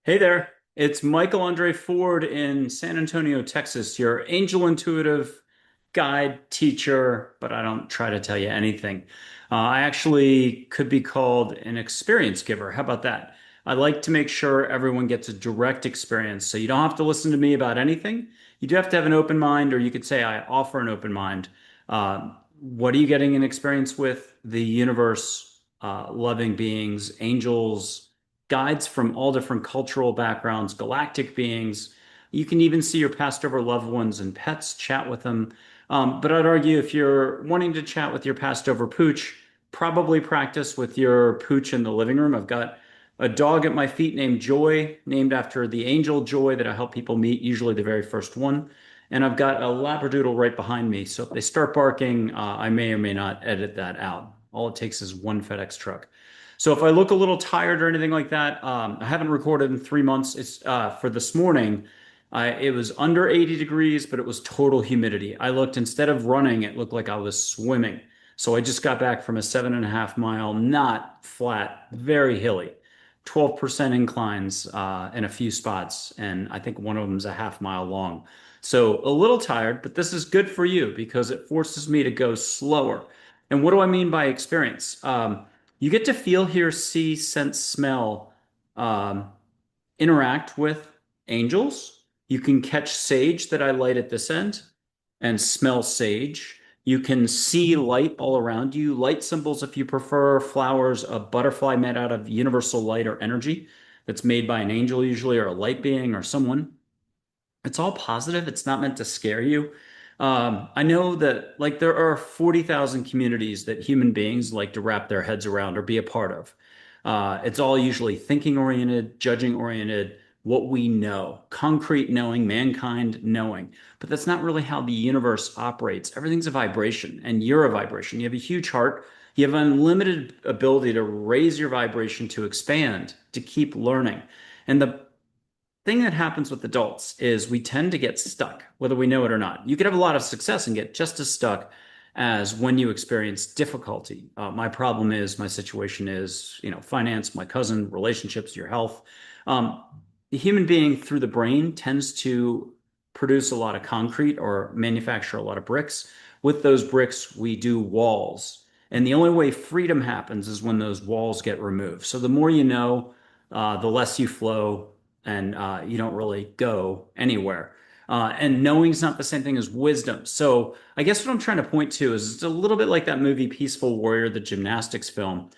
Hey there, it's Michael André Ford in San Antonio, Texas, your angel intuitive guide teacher, but I don't try to tell you anything. I actually could be called an experience giver. How about that? I like to make sure everyone gets a direct experience, so you don't have to listen to me about anything. You do have to have an open mind, or you could say I offer an open mind. What are you getting an experience with? The universe, loving beings, angels, guides from all different cultural backgrounds, galactic beings. You can even see your passed over loved ones and pets, chat with them. But I'd argue if you're wanting to chat with your passed over pooch, probably practice with your pooch in the living room. I've got a dog at my feet named Joy, named after the angel Joy that I help people meet, usually the very first one. And I've got a Labradoodle right behind me. So if they start barking, I may or may not edit that out. All it takes is one FedEx truck. So if I look a little tired or anything like that, I haven't recorded in 3 months. It's for this morning. It was under 80 degrees, but it was total humidity. I looked, instead of running, it looked like I was swimming. So I just got back from a 7.5 mile, not flat, very hilly, 12% inclines in a few spots. And I think one of them is a half mile long. So a little tired, but this is good for you because it forces me to go slower. And what do I mean by experience? You get to feel, hear, see, sense, smell, um, interact with angels. You can catch sage that I light at this end and smell sage. You can see light all around you, light symbols if you prefer, flowers, a butterfly made out of universal light or energy that's made by an angel, usually, or a light being or someone. It's all positive. It's not meant to scare you. I know that like there are 40,000 communities that human beings like to wrap their heads around or be a part of. It's all usually thinking oriented, judging oriented, what we know, concrete knowing, mankind knowing. But that's not really how the universe operates. Everything's a vibration, and you're a vibration. You have a huge heart. You have unlimited ability to raise your vibration, to expand, to keep learning. And the thing that happens with adults is we tend to get stuck, whether we know it or not. You could have a lot of success and get just as stuck as when you experience difficulty. My problem is, my situation is, finance, my cousin, relationships, your health. Um, the human being through the brain tends to produce a lot of concrete or manufacture a lot of bricks. With those bricks, we do walls. And the only way freedom happens is when those walls get removed. So the more you know, the less you flow, and you don't really go anywhere. And knowing is not the same thing as wisdom. So I guess what I'm trying to point to is it's a little bit like that movie Peaceful Warrior, the gymnastics film.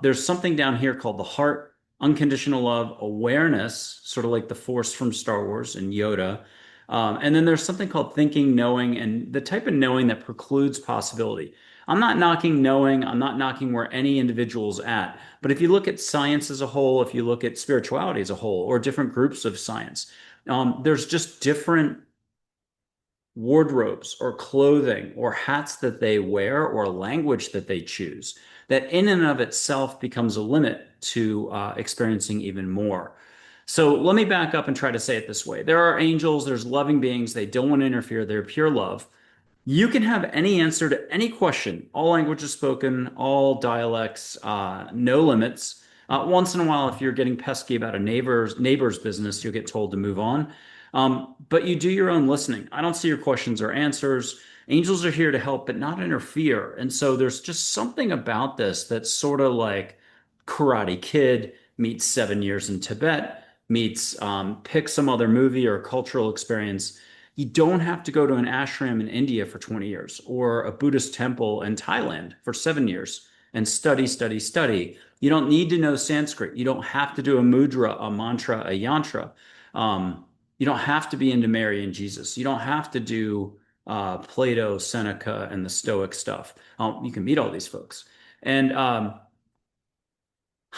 There's something down here called the heart, unconditional love, awareness, sort of like the Force from Star Wars and Yoda. And then there's something called thinking, knowing, and the type of knowing that precludes possibility. I'm not knocking knowing. I'm not knocking where any individual's at. But if you look at science as a whole, if you look at spirituality as a whole, or different groups of science, there's just different wardrobes or clothing or hats that they wear or language that they choose that in and of itself becomes a limit to experiencing even more. So let me back up and try to say it this way. There are angels, there's loving beings, they don't want to interfere, they're pure love. You can have any answer to any question, all languages spoken, all dialects, no limits. Once in a while, if you're getting pesky about a neighbor's business, you'll get told to move on. But you do your own listening. I don't see your questions or answers. Angels are here to help, but not interfere. And so there's just something about this that's sort of like Karate Kid meets 7 Years in Tibet, meets pick some other movie or cultural experience. You don't have to go to an ashram in India for 20 years or a Buddhist temple in Thailand for 7 years and study, study, study. You don't need to know Sanskrit. You don't have to do a mudra, a mantra, a yantra. You don't have to be into Mary and Jesus. You don't have to do Plato, Seneca, and the Stoic stuff. You can meet all these folks. And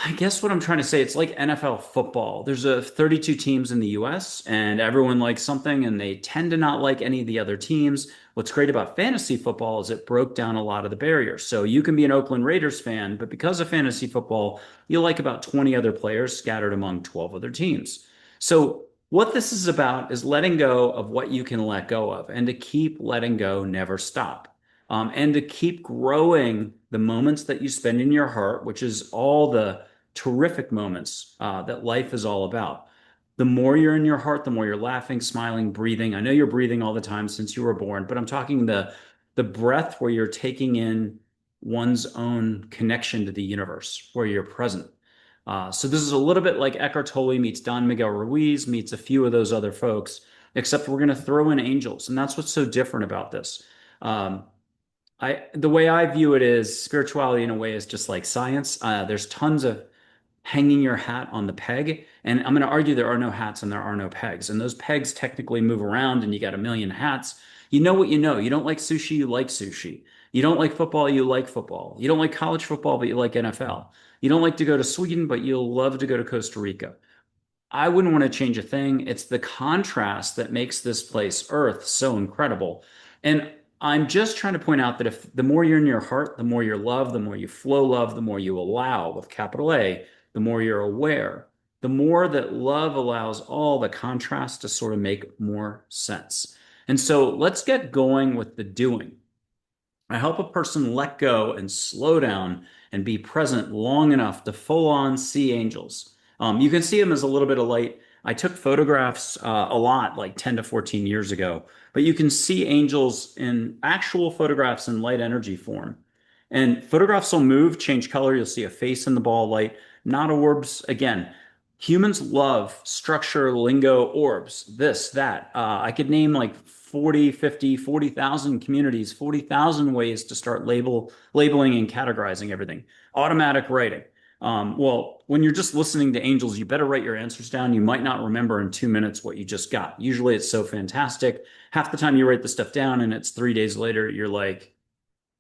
I guess what I'm trying to say, it's like NFL football. There's a 32 teams in the US and everyone likes something and they tend to not like any of the other teams. What's great about fantasy football is it broke down a lot of the barriers. So you can be an Oakland Raiders fan, but because of fantasy football, you like about 20 other players scattered among 12 other teams. So what this is about is letting go of what you can let go of and to keep letting go, never stop. And to keep growing the moments that you spend in your heart, which is all the terrific moments that life is all about. The more you're in your heart, the more you're laughing, smiling, breathing. I know you're breathing all the time since you were born, but I'm talking the breath where you're taking in one's own connection to the universe, where you're present. So this is a little bit like Eckhart Tolle meets Don Miguel Ruiz meets a few of those other folks, except we're going to throw in angels, and that's what's so different about this. Um, the way I view it is spirituality in a way is just like science. There's tons of hanging your hat on the peg. And I'm going to argue there are no hats and there are no pegs. And those pegs technically move around and you got a million hats. You know what you know. You don't like sushi, you like sushi. You don't like football, you like football. You don't like college football, but you like NFL. You don't like to go to Sweden, but you'll love to go to Costa Rica. I wouldn't want to change a thing. It's the contrast that makes this place, Earth, so incredible. And I'm just trying to point out that if the more you're in your heart, the more you love, the more you flow love, the more you allow with capital A, the more you're aware, the more that love allows all the contrast to sort of make more sense. And so let's get going with the doing. I help a person let go and slow down and be present long enough to full on see angels. You can see them as a little bit of light. I took photographs a lot, like 10 to 14 years ago, but you can see angels in actual photographs in light energy form. And photographs will move, change color. You'll see a face in the ball of light, not orbs. Again, humans love structure, lingo, orbs, this, that. I could name like 40, 50, 40,000 communities, 40,000 ways to start labeling and categorizing everything. Automatic writing. Well, when you're just listening to angels, you better write your answers down. You might not remember in 2 minutes what you just got. Usually it's so fantastic. Half the time you write the stuff down and it's 3 days later, you're like,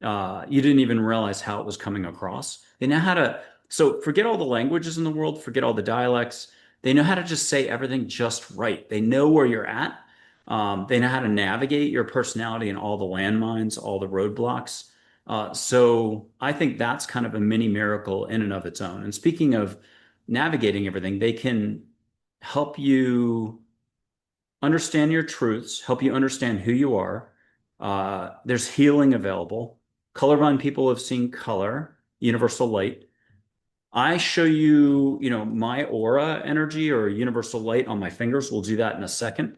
you didn't even realize how it was coming across. They know how to, so forget all the languages in the world, forget all the dialects. They know how to just say everything just right. They know where you're at. They know how to navigate your personality and all the landmines, all the roadblocks. So I think that's kind of a mini miracle in and of its own. And speaking of navigating everything, they can help you understand your truths, help you understand who you are. There's healing available. Colorblind people have seen color, universal light. I show you, my aura energy or universal light on my fingers. We'll do that in a second.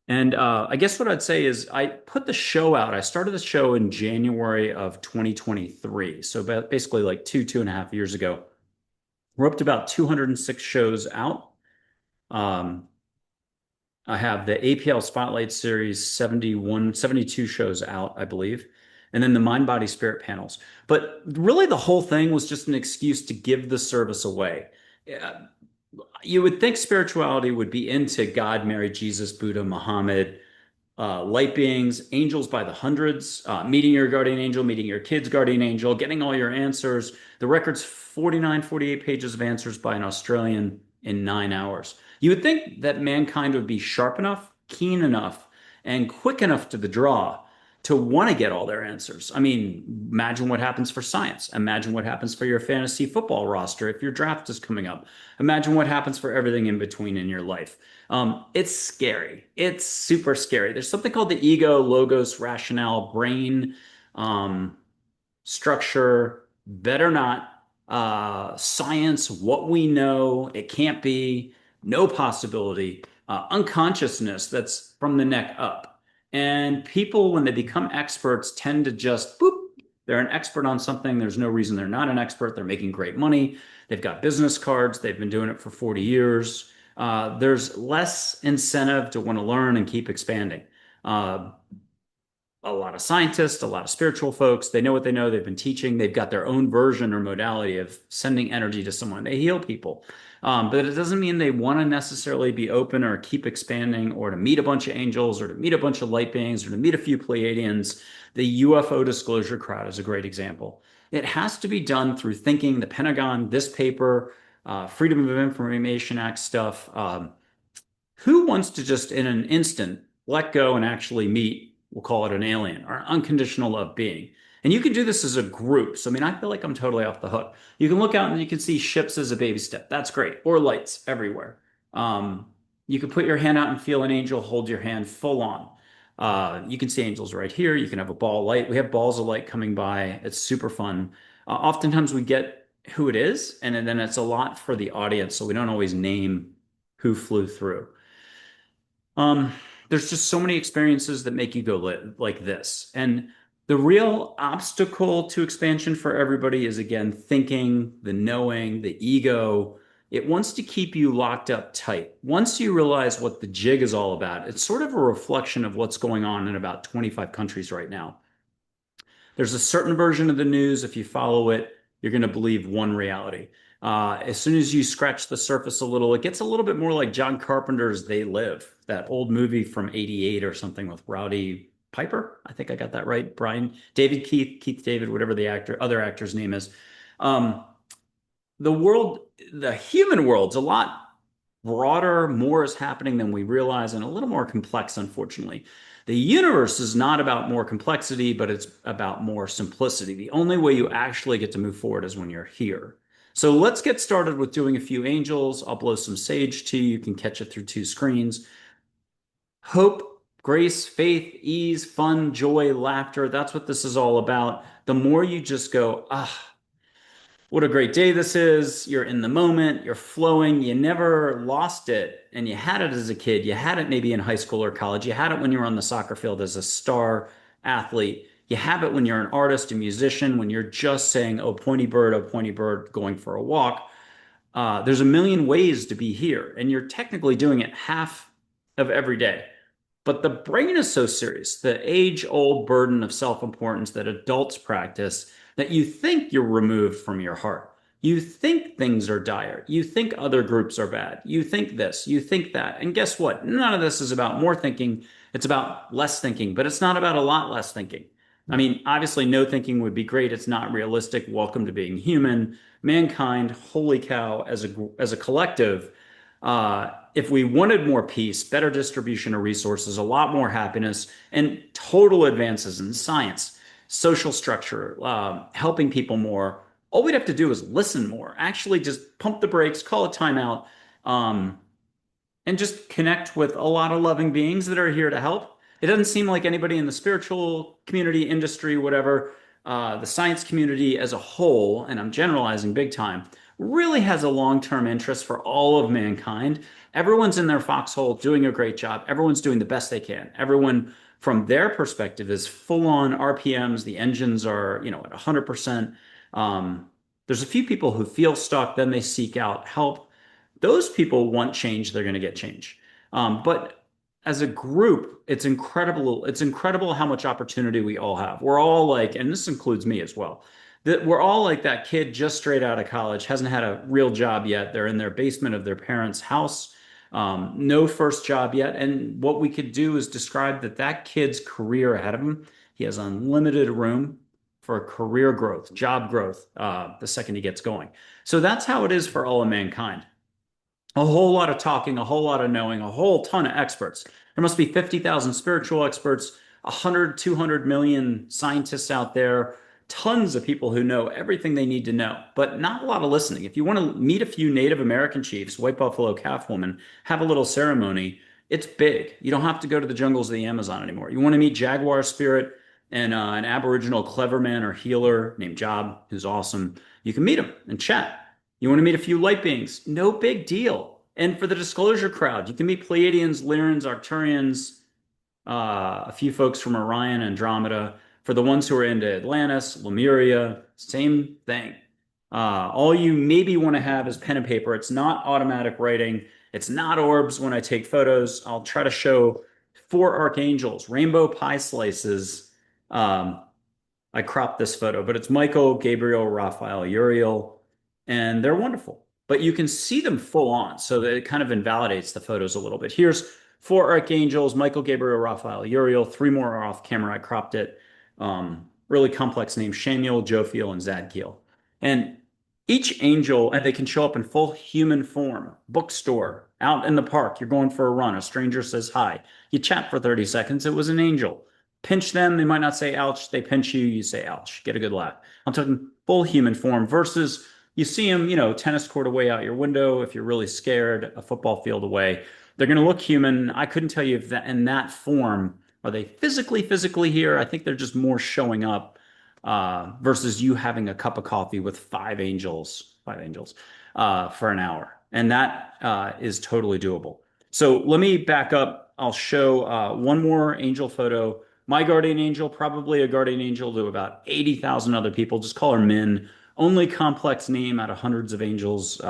And I guess what I'd say is I put the show out. I started the show in January of 2023. So basically like 2.5 years ago. We're up to about 206 shows out. Um, I have the APL Spotlight Series 71, 72 shows out, I believe, and then the Mind, Body, Spirit panels. But really, the whole thing was just an excuse to give the service away. Yeah, you would think spirituality would be into God, Mary, Jesus, Buddha, Muhammad, light beings, angels by the hundreds, meeting your guardian angel, meeting your kid's guardian angel, getting all your answers. The record's 49, 48 pages of answers by an Australian in 9 hours. You would think that mankind would be sharp enough, keen enough, and quick enough to the draw to want to get all their answers. I mean, imagine what happens for science. Imagine what happens for your fantasy football roster if your draft is coming up. Imagine what happens for everything in between in your life. It's scary. It's super scary. There's something called the ego, logos, rationale, brain, um, structure, better not, science, what we know, it can't be, no possibility, unconsciousness that's from the neck up. And people, when they become experts, tend to just boop, they're an expert on something. There's no reason they're not an expert. They're making great money. They've got business cards. They've been doing it for 40 years. There's less incentive to want to learn and keep expanding. Uh, a lot of scientists, a lot of spiritual folks, they know what they know. They've been teaching. They've got their own version or modality of sending energy to someone. They heal people. But it doesn't mean they want to necessarily be open or keep expanding or to meet a bunch of angels or to meet a bunch of light beings or to meet a few Pleiadians. The UFO disclosure crowd is a great example. It has to be done through thinking, the Pentagon, this paper, Freedom of Information Act stuff. Who wants to just in an instant let go and actually meet, we'll call it an alien or an unconditional love being? And you can do this as a group. So, I mean, I feel like I'm totally off the hook. You can look out and you can see ships as a baby step. That's great. Or lights everywhere. Um, you can put your hand out and feel an angel hold your hand full on. You can see angels right here. You can have a ball of light. We have balls of light coming by. It's super fun. Oftentimes we get who it is, and then it's a lot for the audience. So we don't always name who flew through. Um, there's just so many experiences that make you go like this. And the real obstacle to expansion for everybody is again thinking, the knowing, the ego. It wants to keep you locked up tight. Once you realize what the jig is all about, it's sort of a reflection of what's going on in about 25 countries right now. There's a certain version of the news, if you follow it, you're going to believe one reality. As soon as you scratch the surface a little, it gets a little bit more like John Carpenter's They Live, that old movie from '88 or something with Rowdy Piper. I think I got that right. Brian, David Keith David, whatever the other actor's name is. Um, the world, the human world's a lot broader, more is happening than we realize, and a little more complex, unfortunately. The universe is not about more complexity, but it's about more simplicity. The only way you actually get to move forward is when you're here. So let's get started with doing a few angels. I'll blow some sage to you. You can catch it through two screens. Hope, grace, faith, ease, fun, joy, laughter. That's what this is all about. The more you just go, what a great day this is. You're in the moment, you're flowing, you never lost it. And you had it as a kid, you had it maybe in high school or college, you had it when you were on the soccer field as a star athlete. You have it when you're an artist, a musician, when you're just saying, oh, pointy bird, going for a walk. There's a million ways to be here, and you're technically doing it half of every day. But the brain is so serious, the age-old burden of self-importance that adults practice, that you think you're removed from your heart. You think things are dire. You think other groups are bad. You think this, you think that. And guess what? None of this is about more thinking. It's about less thinking, but it's not about a lot less thinking. I mean, obviously, no thinking would be great. It's not realistic. Welcome to being human. Mankind, holy cow, as a collective, if we wanted more peace, better distribution of resources, a lot more happiness, and total advances in science, social structure, helping people more, all we'd have to do is listen more. Actually, just pump the brakes, call a timeout, um, and just connect with a lot of loving beings that are here to help. It doesn't seem like anybody in the spiritual community, industry, whatever, the science community as a whole, and I'm generalizing big time, really has a long-term interest for all of mankind. Everyone's in their foxhole doing a great job. Everyone's doing the best they can. Everyone, from their perspective, is full on RPMs. The engines are, at 100%. There's a few people who feel stuck, then they seek out help. Those people want change, they're going to get change. But as a group, it's incredible. It's incredible how much opportunity we all have. We're all like, and this includes me as well, that we're all like that kid just straight out of college, hasn't had a real job yet. They're in their basement of their parents' house, no first job yet. And what we could do is describe that kid's career ahead of him. He has unlimited room for career growth, job growth, the second he gets going. So that's how it is for all of mankind. A whole lot of talking, a whole lot of knowing, a whole ton of experts. There must be 50,000 spiritual experts, 100, 200 million scientists out there, tons of people who know everything they need to know, but not a lot of listening. If you want to meet a few Native American chiefs, White Buffalo Calf Woman, have a little ceremony, it's big. You don't have to go to the jungles of the Amazon anymore. You want to meet Jaguar Spirit and an Aboriginal clever man or healer named Job, who's awesome. You can meet him and chat. You want to meet a few light beings? No big deal. And for the disclosure crowd, you can meet Pleiadians, Lyrans, Arcturians, a few folks from Orion, Andromeda. For the ones who are into Atlantis, Lemuria, same thing. All you maybe want to have is pen and paper. It's not automatic writing. It's not orbs when I take photos. I'll try to show four archangels, rainbow pie slices. I cropped this photo, but it's Michael, Gabriel, Raphael, Uriel, and they're wonderful. But you can see them full on, so that it kind of invalidates the photos a little bit. Here's four archangels: Michael, Gabriel, Raphael, Uriel. Three more are off camera. I cropped it. Really complex names: Shamiel, Jophiel, and Zadkiel. And each angel, and they can show up in full human form. Bookstore, out in the park, you're going for a run. A stranger says hi. You chat for 30 seconds. It was an angel. Pinch them, they might not say ouch. They pinch you, you say ouch. Get a good laugh. I'm talking full human form versus you see them, tennis court away out your window. If you're really scared, a football field away, they're going to look human. I couldn't tell you if that in that form, are they physically here? I think they're just more showing up versus you having a cup of coffee with five angels angels, for an hour. And that is totally doable. So let me back up. I'll show one more angel photo. My guardian angel, probably a guardian angel to about 80,000 other people. Just call her Min. Only complex name out of hundreds of angels,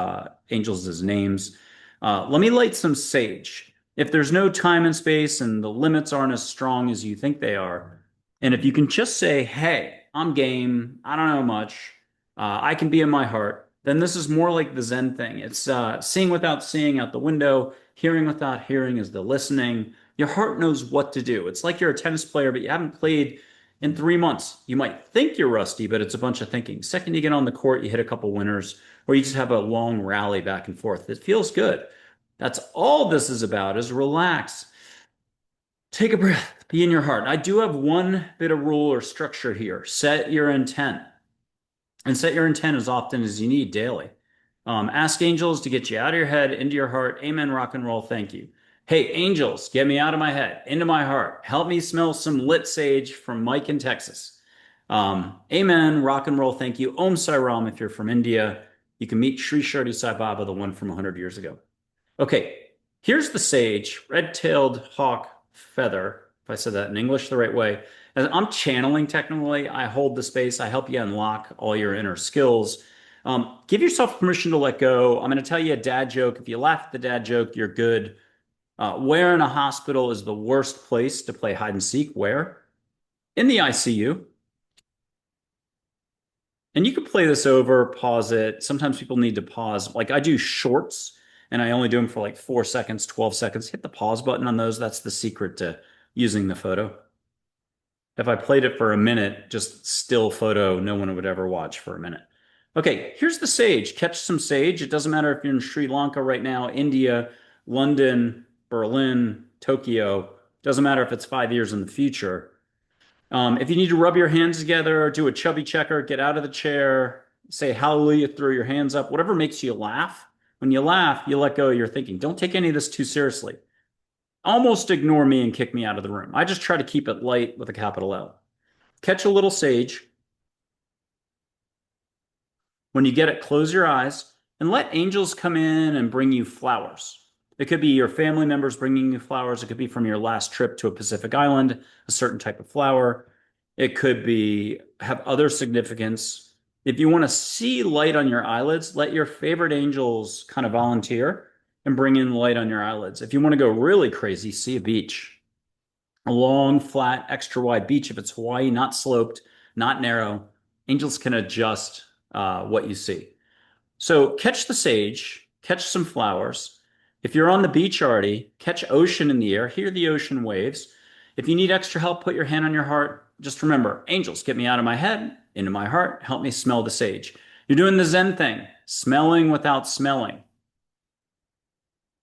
angels as names. Let me light some sage. If there's no time and space and the limits aren't as strong as you think they are, and if you can just say, hey, I'm game, I don't know much, I can be in my heart, then this is more like the Zen thing. It's seeing without seeing out the window, hearing without hearing is the listening. Your heart knows what to do. It's like you're a tennis player, but you haven't played in 3 months. You might think you're rusty, but it's a bunch of thinking. Second you get on the court, you hit a couple winners, or you just have a long rally back and forth. It feels good. That's all this is about is relax. Take a breath, be in your heart. I do have one bit of rule or structure here. Set your intent and set your intent as often as you need daily. Ask angels to get you out of your head, into your heart. Amen, rock and roll. Thank you. Hey, angels, get me out of my head, into my heart. Help me smell some lit sage from Mike in Texas. Amen, rock and roll. Thank you. Om Sai Ram if you're from India. You can meet Sri Shirdi Sai Baba, the one from 100 years ago. Okay, here's the sage, red-tailed hawk feather, if I said that in English the right way. As I'm channeling technically, I hold the space, I help you unlock all your inner skills. Give yourself permission to let go. I'm going to tell you a dad joke. If you laugh at the dad joke, you're good. Where in a hospital is the worst place to play hide and seek? Where? In the ICU. And you can play this over, pause it. Sometimes people need to pause. Like I do shorts and I only do them for like 4 seconds, 12 seconds. Hit the pause button on those. That's the secret to using the photo. If I played it for a minute, just still photo, no one would ever watch for a minute. Okay, here's the sage. Catch some sage. It doesn't matter if you're in Sri Lanka right now, India, London, Berlin, Tokyo. Doesn't matter if it's 5 years in the future. If you need to rub your hands together, do a chubby checker, get out of the chair, say hallelujah, throw your hands up, whatever makes you laugh. When you laugh, you let go of your thinking. Don't take any of this too seriously. Almost ignore me and kick me out of the room. I just try to keep it light with a capital L. Catch a little sage. When you get it, close your eyes and let angels come in and bring you flowers. It could be your family members bringing you flowers. It could be from your last trip to a Pacific island, a certain type of flower. It could be have other significance. If you want to see light on your eyelids, let your favorite angels kind of volunteer and bring in light on your eyelids. If you want to go really crazy, see a beach. A long, flat, extra wide beach. If it's Hawaii, not sloped, not narrow, angels can adjust what you see. So catch the sage, catch some flowers. If you're on the beach already, catch ocean in the air, hear the ocean waves. If you need extra help, put your hand on your heart. Just remember, angels, get me out of my head, into my heart, help me smell the sage. You're doing the Zen thing, smelling without smelling,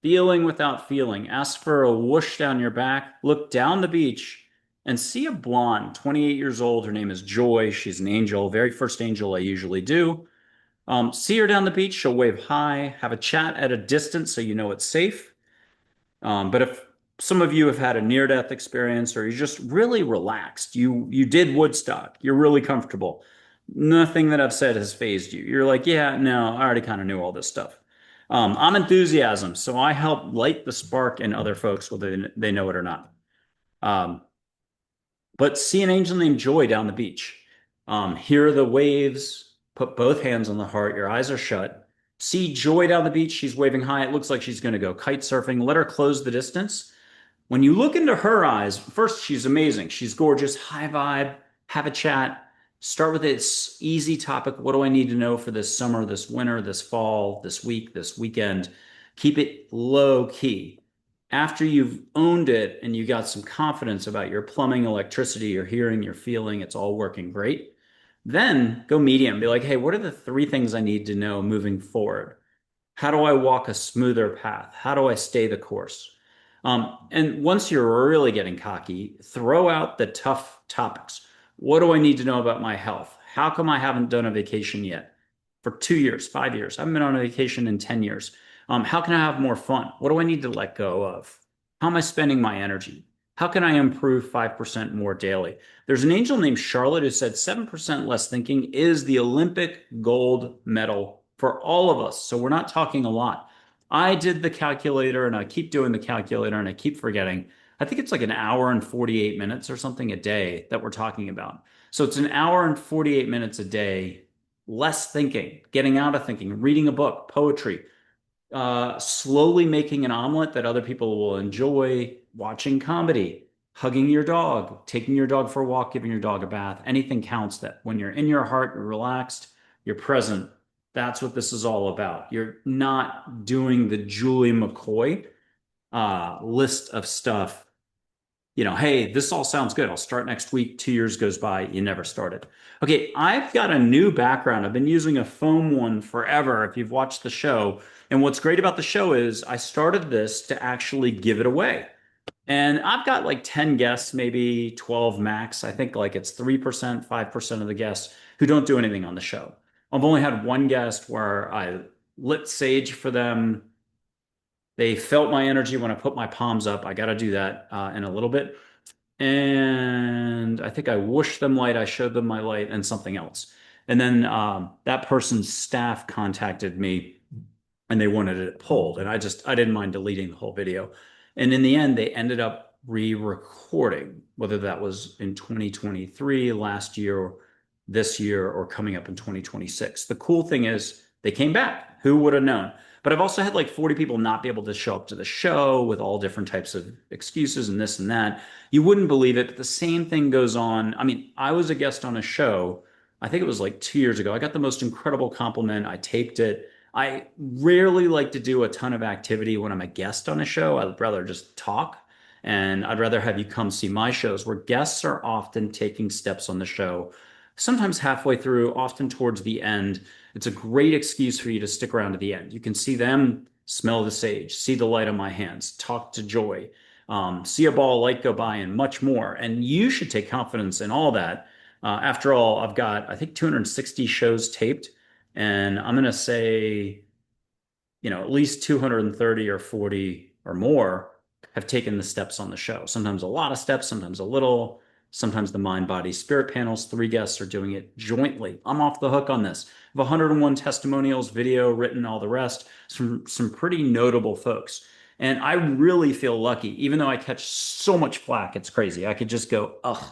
feeling without feeling. Ask for a whoosh down your back, look down the beach, and see a blonde, 28 years old. Her name is Joy. She's an angel, very first angel I usually do. See her down the beach, she'll wave hi, have a chat at a distance so you know it's safe. But if some of you have had a near-death experience or you're just really relaxed, you did Woodstock, you're really comfortable. Nothing that I've said has fazed you. You're like, yeah, no, I already kind of knew all this stuff. I'm enthusiasm, so I help light the spark in other folks, whether they know it or not. But see an angel named Joy down the beach. Hear the waves, put both hands on the heart, your eyes are shut. See Joy down the beach, she's waving high. It looks like she's going to go kite surfing. Let her close the distance. When you look into her eyes, first, she's amazing. She's gorgeous, high vibe, have a chat. Start with this easy topic. What do I need to know for this summer, this winter, this fall, this week, this weekend? Keep it low key. After you've owned it and you got some confidence about your plumbing, electricity, your hearing, your feeling, it's all working great. Then go medium. Be like, hey, what are the 3 things I need to know moving forward? How do I walk a smoother path? How do I stay the course? And once you're really getting cocky, throw out the tough topics. What do I need to know about my health? How come I haven't done a vacation yet? For 2 years, 5 years. I haven't been on a vacation in 10 years. How can I have more fun? What do I need to let go of? How am I spending my energy? How can I improve 5% more daily? There's an angel named Charlotte who said 7% less thinking is the Olympic gold medal for all of us. So we're not talking a lot. I did the calculator and I keep doing the calculator and I keep forgetting. I think it's like an hour and 48 minutes or something a day that we're talking about. So it's an hour and 48 minutes a day, less thinking, getting out of thinking, reading a book, poetry, slowly making an omelet that other people will enjoy, watching comedy, hugging your dog, taking your dog for a walk, giving your dog a bath. Anything counts that when you're in your heart, you're relaxed, you're present. That's what this is all about. You're not doing the Julie McCoy list of stuff. Hey, this all sounds good. I'll start next week. 2 years goes by. You never started. Okay, I've got a new background. I've been using a foam one forever if you've watched the show. And what's great about the show is I started this to actually give it away. And I've got like 10 guests, maybe 12 max. I think like it's 3%, 5% of the guests who don't do anything on the show. I've only had one guest where I lit sage for them. They felt my energy when I put my palms up. I got to do that in a little bit. And I think I whooshed them light. I showed them my light and something else. And then that person's staff contacted me and they wanted it pulled. And I didn't mind deleting the whole video. And in the end, they ended up re-recording, whether that was in 2023, last year, this year, or coming up in 2026. The cool thing is they came back. Who would have known? But I've also had like 40 people not be able to show up to the show with all different types of excuses and this and that. You wouldn't believe it, but the same thing goes on. I mean, I was a guest on a show, I think it was like 2 years ago. I got the most incredible compliment. I taped it. I rarely like to do a ton of activity when I'm a guest on a show. I'd rather just talk. And I'd rather have you come see my shows where guests are often taking steps on the show, sometimes halfway through, often towards the end. It's a great excuse for you to stick around to the end. You can see them smell the sage, see the light on my hands, talk to joy, see a ball of light go by, and much more. And you should take confidence in all that. After all, I've got, I think, 260 shows taped, and I'm going to say, at least 230 or 40 or more have taken the steps on the show. Sometimes a lot of steps, sometimes a little, sometimes the mind, body, spirit panels. 3 guests are doing it jointly. I'm off the hook on this. I have 101 testimonials, video, written, all the rest, some pretty notable folks. And I really feel lucky, even though I catch so much flack. It's crazy. I could just go, ugh.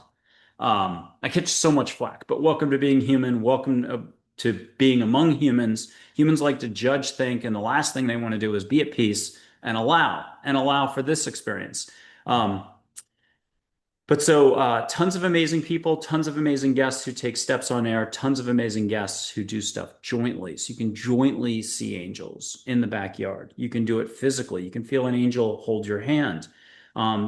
I catch so much flack, but welcome to being human. Welcome to being among humans. Humans like to judge, think, and the last thing they want to do is be at peace and allow for this experience. But so tons of amazing people, tons of amazing guests who take steps on air, tons of amazing guests who do stuff jointly. So you can jointly see angels in the backyard. You can do it physically. You can feel an angel hold your hand.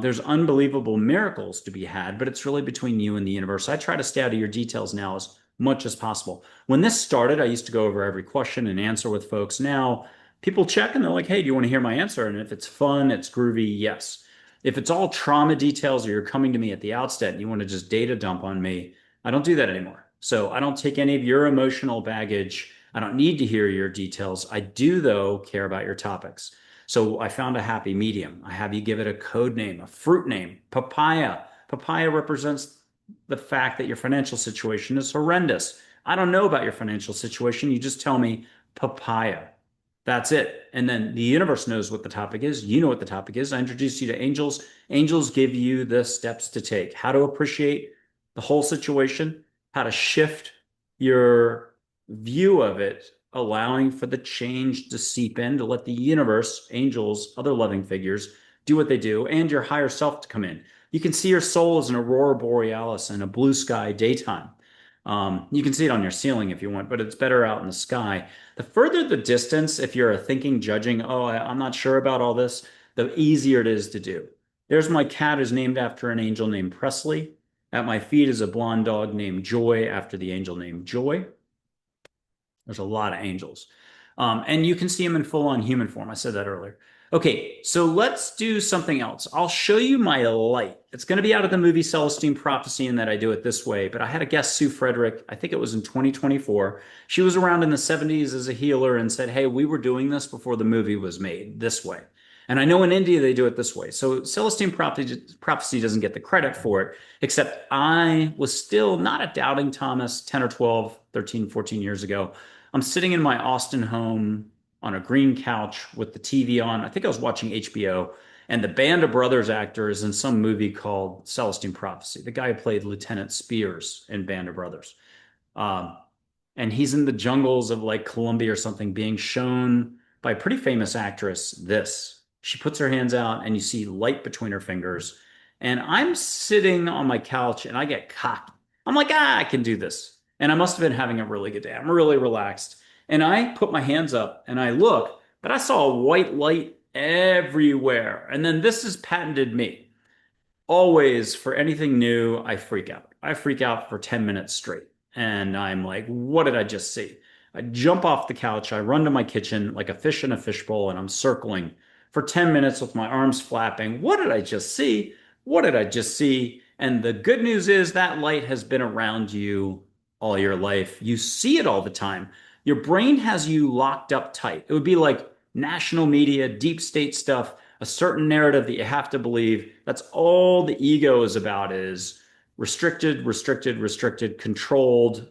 There's unbelievable miracles to be had, but it's really between you and the universe. I try to stay out of your details now as much as possible. When this started, I used to go over every question and answer with folks. Now people check and they're like, hey, do you want to hear my answer? And if it's fun, it's groovy, yes. If it's all trauma details or you're coming to me at the outset and you want to just data dump on me, I don't do that anymore. So I don't take any of your emotional baggage. I don't need to hear your details. I do, though, care about your topics. So I found a happy medium. I have you give it a code name, a fruit name, papaya. Papaya represents the fact that your financial situation is horrendous. I don't know about your financial situation. You just tell me papaya. That's it. And then the universe knows what the topic is. You know what the topic is. I introduce you to angels. Angels give you the steps to take, how to appreciate the whole situation, how to shift your view of it, allowing for the change to seep in, to let the universe, angels, other loving figures do what they do, and your higher self to come in. You can see your soul as an aurora borealis in a blue sky daytime. You can see it on your ceiling if you want, but it's better out in the sky. The further the distance, if you're a thinking, judging, oh, I'm not sure about all this, the easier it is to do. There's my cat who's named after an angel named Presley. At my feet is a blonde dog named Joy after the angel named Joy. There's a lot of angels. And you can see them in full-on human form. I said that earlier. Okay, so let's do something else. I'll show you my light. It's going to be out of the movie Celestine Prophecy in that I do it this way, but I had a guest, Sue Frederick, I think it was in 2024. She was around in the 70s as a healer and said, hey, we were doing this before the movie was made this way. And I know in India they do it this way. So Celestine Prophecy doesn't get the credit for it, except I was still not a doubting Thomas 10 or 12, 13, 14 years ago. I'm sitting in my Austin home on a green couch with the TV on. I think I was watching HBO, and the Band of Brothers actor is in some movie called Celestine Prophecy, the guy who played Lieutenant Spears in Band of Brothers. Um, and he's in the jungles of like Colombia or something, being shown by a pretty famous actress this. She puts her hands out and you see light between her fingers. And I'm sitting on my couch and I get cocked. I'm like, I can do this. And I must have been having a really good day. I'm really relaxed. And I put my hands up and I look, but I saw a white light everywhere. And then this is patented me. Always, for anything new, I freak out. I freak out for 10 minutes straight. And I'm like, what did I just see? I jump off the couch, I run to my kitchen like a fish in a fishbowl, and I'm circling for 10 minutes with my arms flapping. What did I just see? What did I just see? And the good news is that light has been around you all your life. You see it all the time. Your brain has you locked up tight. It would be like national media, deep state stuff, a certain narrative that you have to believe. That's all the ego is about, is restricted, restricted, restricted, controlled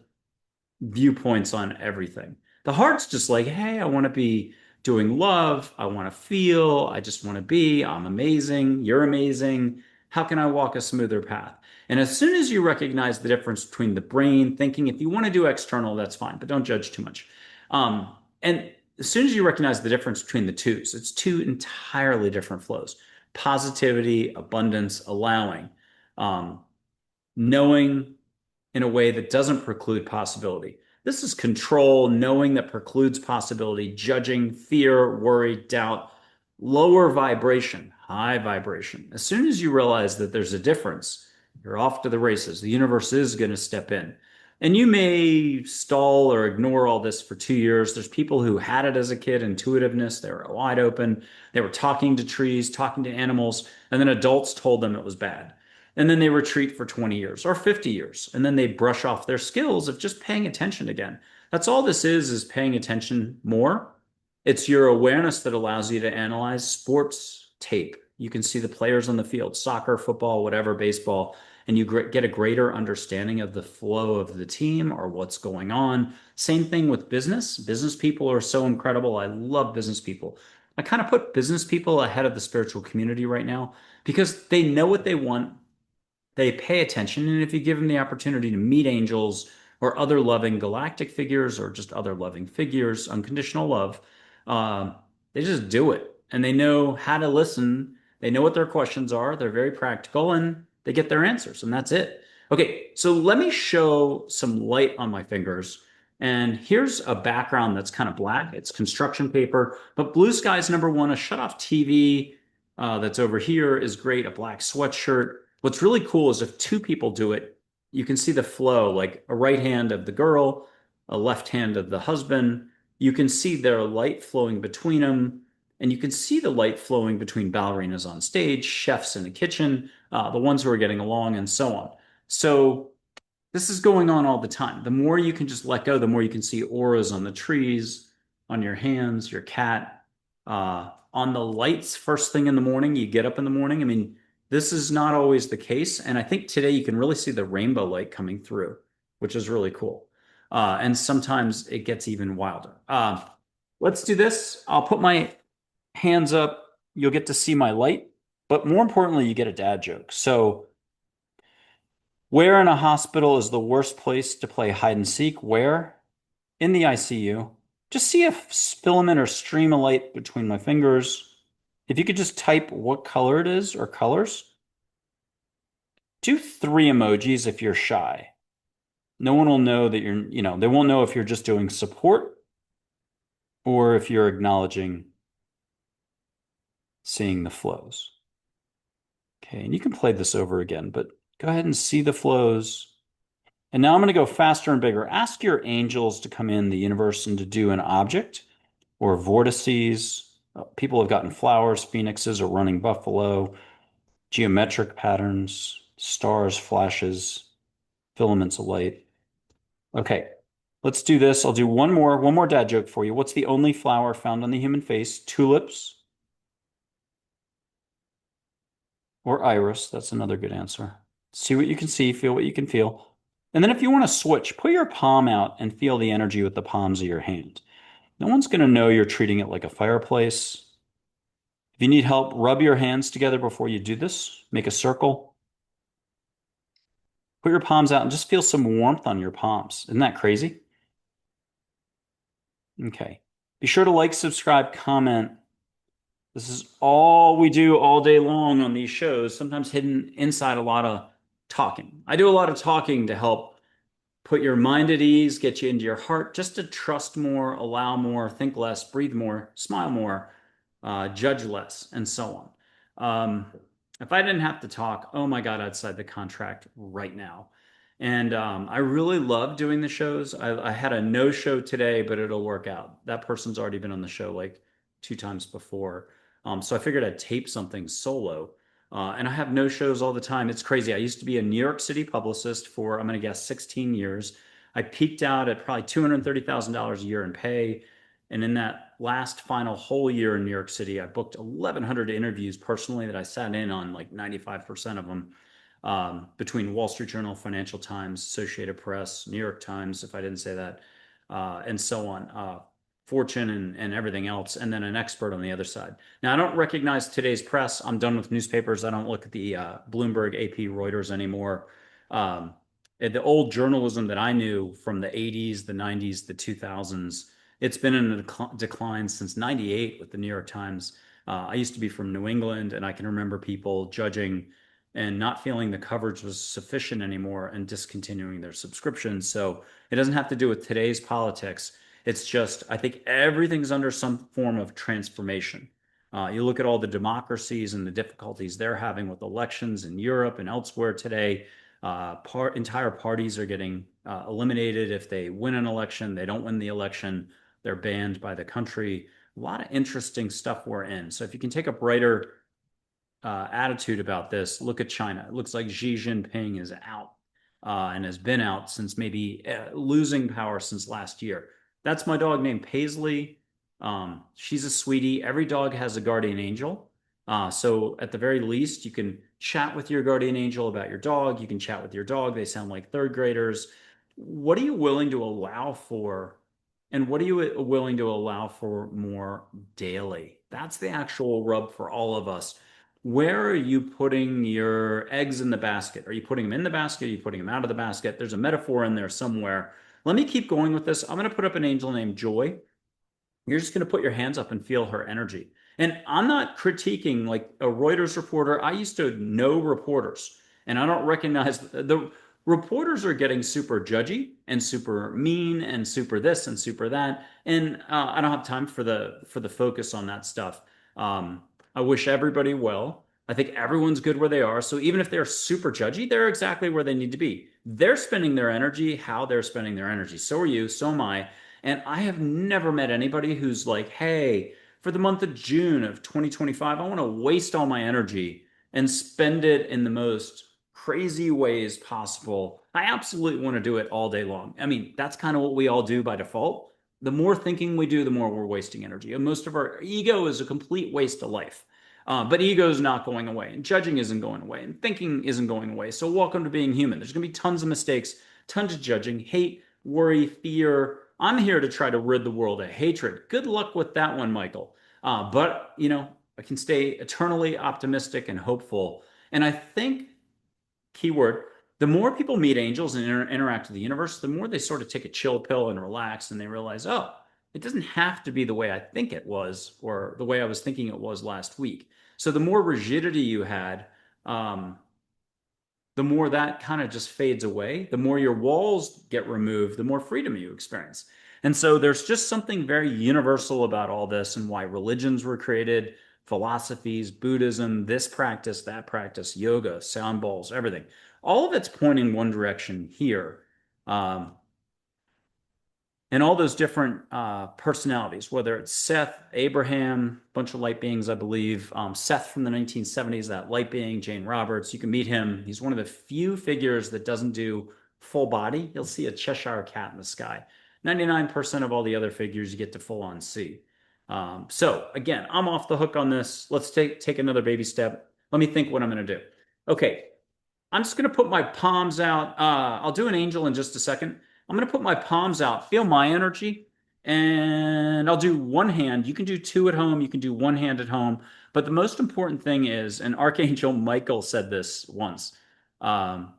viewpoints on everything. The heart's just like, hey, I want to be doing love. I want to feel. I just want to be. I'm amazing. You're amazing. How can I walk a smoother path? And as soon as you recognize the difference between the brain thinking, if you want to do external, that's fine, but don't judge too much. And as soon as you recognize the difference between the twos, it's two entirely different flows: positivity, abundance, allowing, um, knowing in a way that doesn't preclude possibility. This is control, knowing that precludes possibility, judging, fear, worry, doubt, lower vibration, high vibration. As soon as you realize that there's a difference, you're off to the races. The universe is going to step in. And you may stall or ignore all this for 2 years. There's people who had it as a kid, intuitiveness, they were wide open. They were talking to trees, talking to animals, and then adults told them it was bad. And then they retreat for 20 years or 50 years. And then they brush off their skills of just paying attention again. That's all this is paying attention more. It's your awareness that allows you to analyze sports tape. You can see the players on the field, soccer, football, whatever, baseball, and you get a greater understanding of the flow of the team or what's going on. Same thing with business. Business people are so incredible. I love business people. I kind of put business people ahead of the spiritual community right now because they know what they want, they pay attention, and if you give them the opportunity to meet angels or other loving galactic figures or just other loving figures, unconditional love, uh, they just do it. And they know how to listen. They know what their questions are. They're very practical and they get their answers, and that's it. Okay, so let me show some light on my fingers. And here's a background that's kind of black. It's construction paper, but blue sky is number one. A shut off TV that's over here is great. A black sweatshirt. What's really cool is if two people do it, you can see the flow, like a right hand of the girl, a left hand of the husband. You can see their light flowing between them, and you can see the light flowing between ballerinas on stage, chefs in the kitchen, the ones who are getting along, and so on. So this is going on all the time. The more you can just let go, the more you can see auras on the trees, on your hands, your cat, on the lights first thing in the morning. You get up in the morning. I mean, this is not always the case. And I think today you can really see the rainbow light coming through, which is really cool. And sometimes it gets even wilder. Let's do this. I'll put my hands up. You'll get to see my light. But more importantly, you get a dad joke. So, where in a hospital is the worst place to play hide and seek? Where? In the ICU. Just see a filament or stream of light between my fingers. If you could just type what color it is or colors. Do 3 emojis if you're shy. No one will know that they won't know if you're just doing support or if you're acknowledging seeing the flows. Okay, and you can play this over again, but go ahead and see the flows. And now I'm going to go faster and bigger. Ask your angels to come in the universe and to do an object or vortices. People have gotten flowers, phoenixes, a running buffalo, geometric patterns, stars, flashes, filaments of light. Okay, let's do this. I'll do one more dad joke for you. What's the only flower found on the human face? Tulips or iris? That's another good answer. See what you can see, feel what you can feel. And then if you want to switch, put your palm out and feel the energy with the palms of your hand. No one's going to know you're treating it like a fireplace. If you need help, rub your hands together before you do this. Make a circle. Put your palms out and just feel some warmth on your palms. Isn't that crazy? Okay. Be sure to like, subscribe, comment. This is all we do all day long on these shows, sometimes hidden inside a lot of talking. I do a lot of talking to help put your mind at ease, get you into your heart, just to trust more, allow more, think less, breathe more, smile more, judge less, and so on. If I didn't have to talk, oh my God, I'd sign the contract right now. And I really love doing the shows. I had a no show today, but it'll work out. That person's already been on the show like two times before. So I figured I'd tape something solo. And I have no shows all the time. It's crazy. I used to be a New York City publicist for, I'm going to guess, 16 years. I peaked out at probably $230,000 a year in pay. And in that last final whole year in New York City, I booked 1,100 interviews personally that I sat in on like 95% of them, between Wall Street Journal, Financial Times, Associated Press, New York Times, if I didn't say that, and so on. Fortune and everything else, and then an expert on the other side. Now, I don't recognize today's press. I'm done with newspapers. I don't look at the Bloomberg, AP, Reuters anymore. Um, the old journalism that I knew from the 80s, the 90s, the 2000s, it's been in a decline since 98 with the New York Times. I used to be from New England, and I can remember people judging and not feeling the coverage was sufficient anymore and discontinuing their subscriptions. So it doesn't have to do with today's politics. It's just, I think everything's under some form of transformation. You look at all the democracies and the difficulties they're having with elections in Europe and elsewhere today. Entire parties are getting eliminated if they win an election. They don't win the election, they're banned by the country. A lot of interesting stuff we're in. So if you can take a brighter attitude about this, look at China. It looks like Xi Jinping is out and has been out since maybe losing power since last year. That's my dog named Paisley. She's a sweetie. Every dog has a guardian angel. So at the very least, you can chat with your guardian angel about your dog. You can chat with your dog. They sound like third graders. What are you willing to allow for? And what are you willing to allow for more daily? That's the actual rub for all of us. Where are you putting your eggs in the basket? Are you putting them in the basket? Are you putting them out of the basket? There's a metaphor in there somewhere. Let me keep going with this. I'm going to put up an angel named Joy. You're just going to put your hands up and feel her energy. And I'm not critiquing like a Reuters reporter. I used to know reporters, and I don't recognize the reporters are getting super judgy and super mean and super this and super that. And I don't have time for the focus on that stuff. I wish everybody well. I think everyone's good where they are. So even if they're super judgy, they're exactly where they need to be. They're spending their energy how they're spending their energy. So are you, so am I. And I have never met anybody who's like, hey, for the month of June of 2025, I want to waste all my energy and spend it in the most crazy ways possible. I absolutely want to do it all day long. I mean, that's kind of what we all do by default. The more thinking we do, the more we're wasting energy. And most of our ego is a complete waste of life. But ego is not going away, and judging isn't going away, and thinking isn't going away. So, welcome to being human. There's going to be tons of mistakes, tons of judging, hate, worry, fear. I'm here to try to rid the world of hatred. Good luck with that one, Michael. But, I can stay eternally optimistic and hopeful. And I think, keyword, the more people meet angels and interact with the universe, the more they sort of take a chill pill and relax and they realize, oh, it doesn't have to be the way I think it was or the way I was thinking it was last week. So the more rigidity you had, um, the more that kind of just fades away, the more your walls get removed, the more freedom you experience. And so there's just something very universal about all this and why religions were created, philosophies, Buddhism, this practice, that practice, yoga, sound bowls, everything. All of it's pointing one direction here. Um, and all those different personalities, whether it's Seth, Abraham, bunch of light beings, I believe. Seth from the 1970s, that light being, Jane Roberts. You can meet him. He's one of the few figures that doesn't do full body. You'll see a Cheshire cat in the sky. 99% of all the other figures you get to full on see. So again, I'm off the hook on this. Let's take another baby step. Let me think what I'm going to do. Okay, I'm just going to put my palms out. I'll do an angel in just a second. I'm going to put my palms out, feel my energy, and I'll do one hand. You can do two at home, you can do one hand at home. But the most important thing is, and Archangel Michael said this once, um,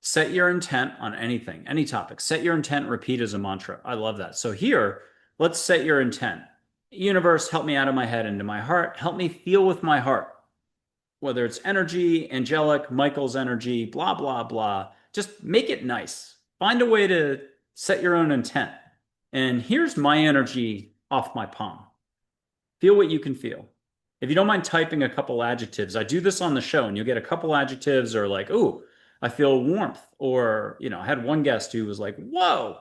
set your intent on anything, any topic. Set your intent, repeat as a mantra. I love that. So here, let's set your intent. Universe, help me out of my head into my heart. Help me feel with my heart, whether it's energy, angelic, Michael's energy, blah, blah, blah. Just make it nice. Find a way to set your own intent. And here's my energy off my palm. Feel what you can feel. If you don't mind typing a couple adjectives, I do this on the show and you'll get a couple adjectives or like, ooh, I feel warmth. Or, I had one guest who was like, whoa.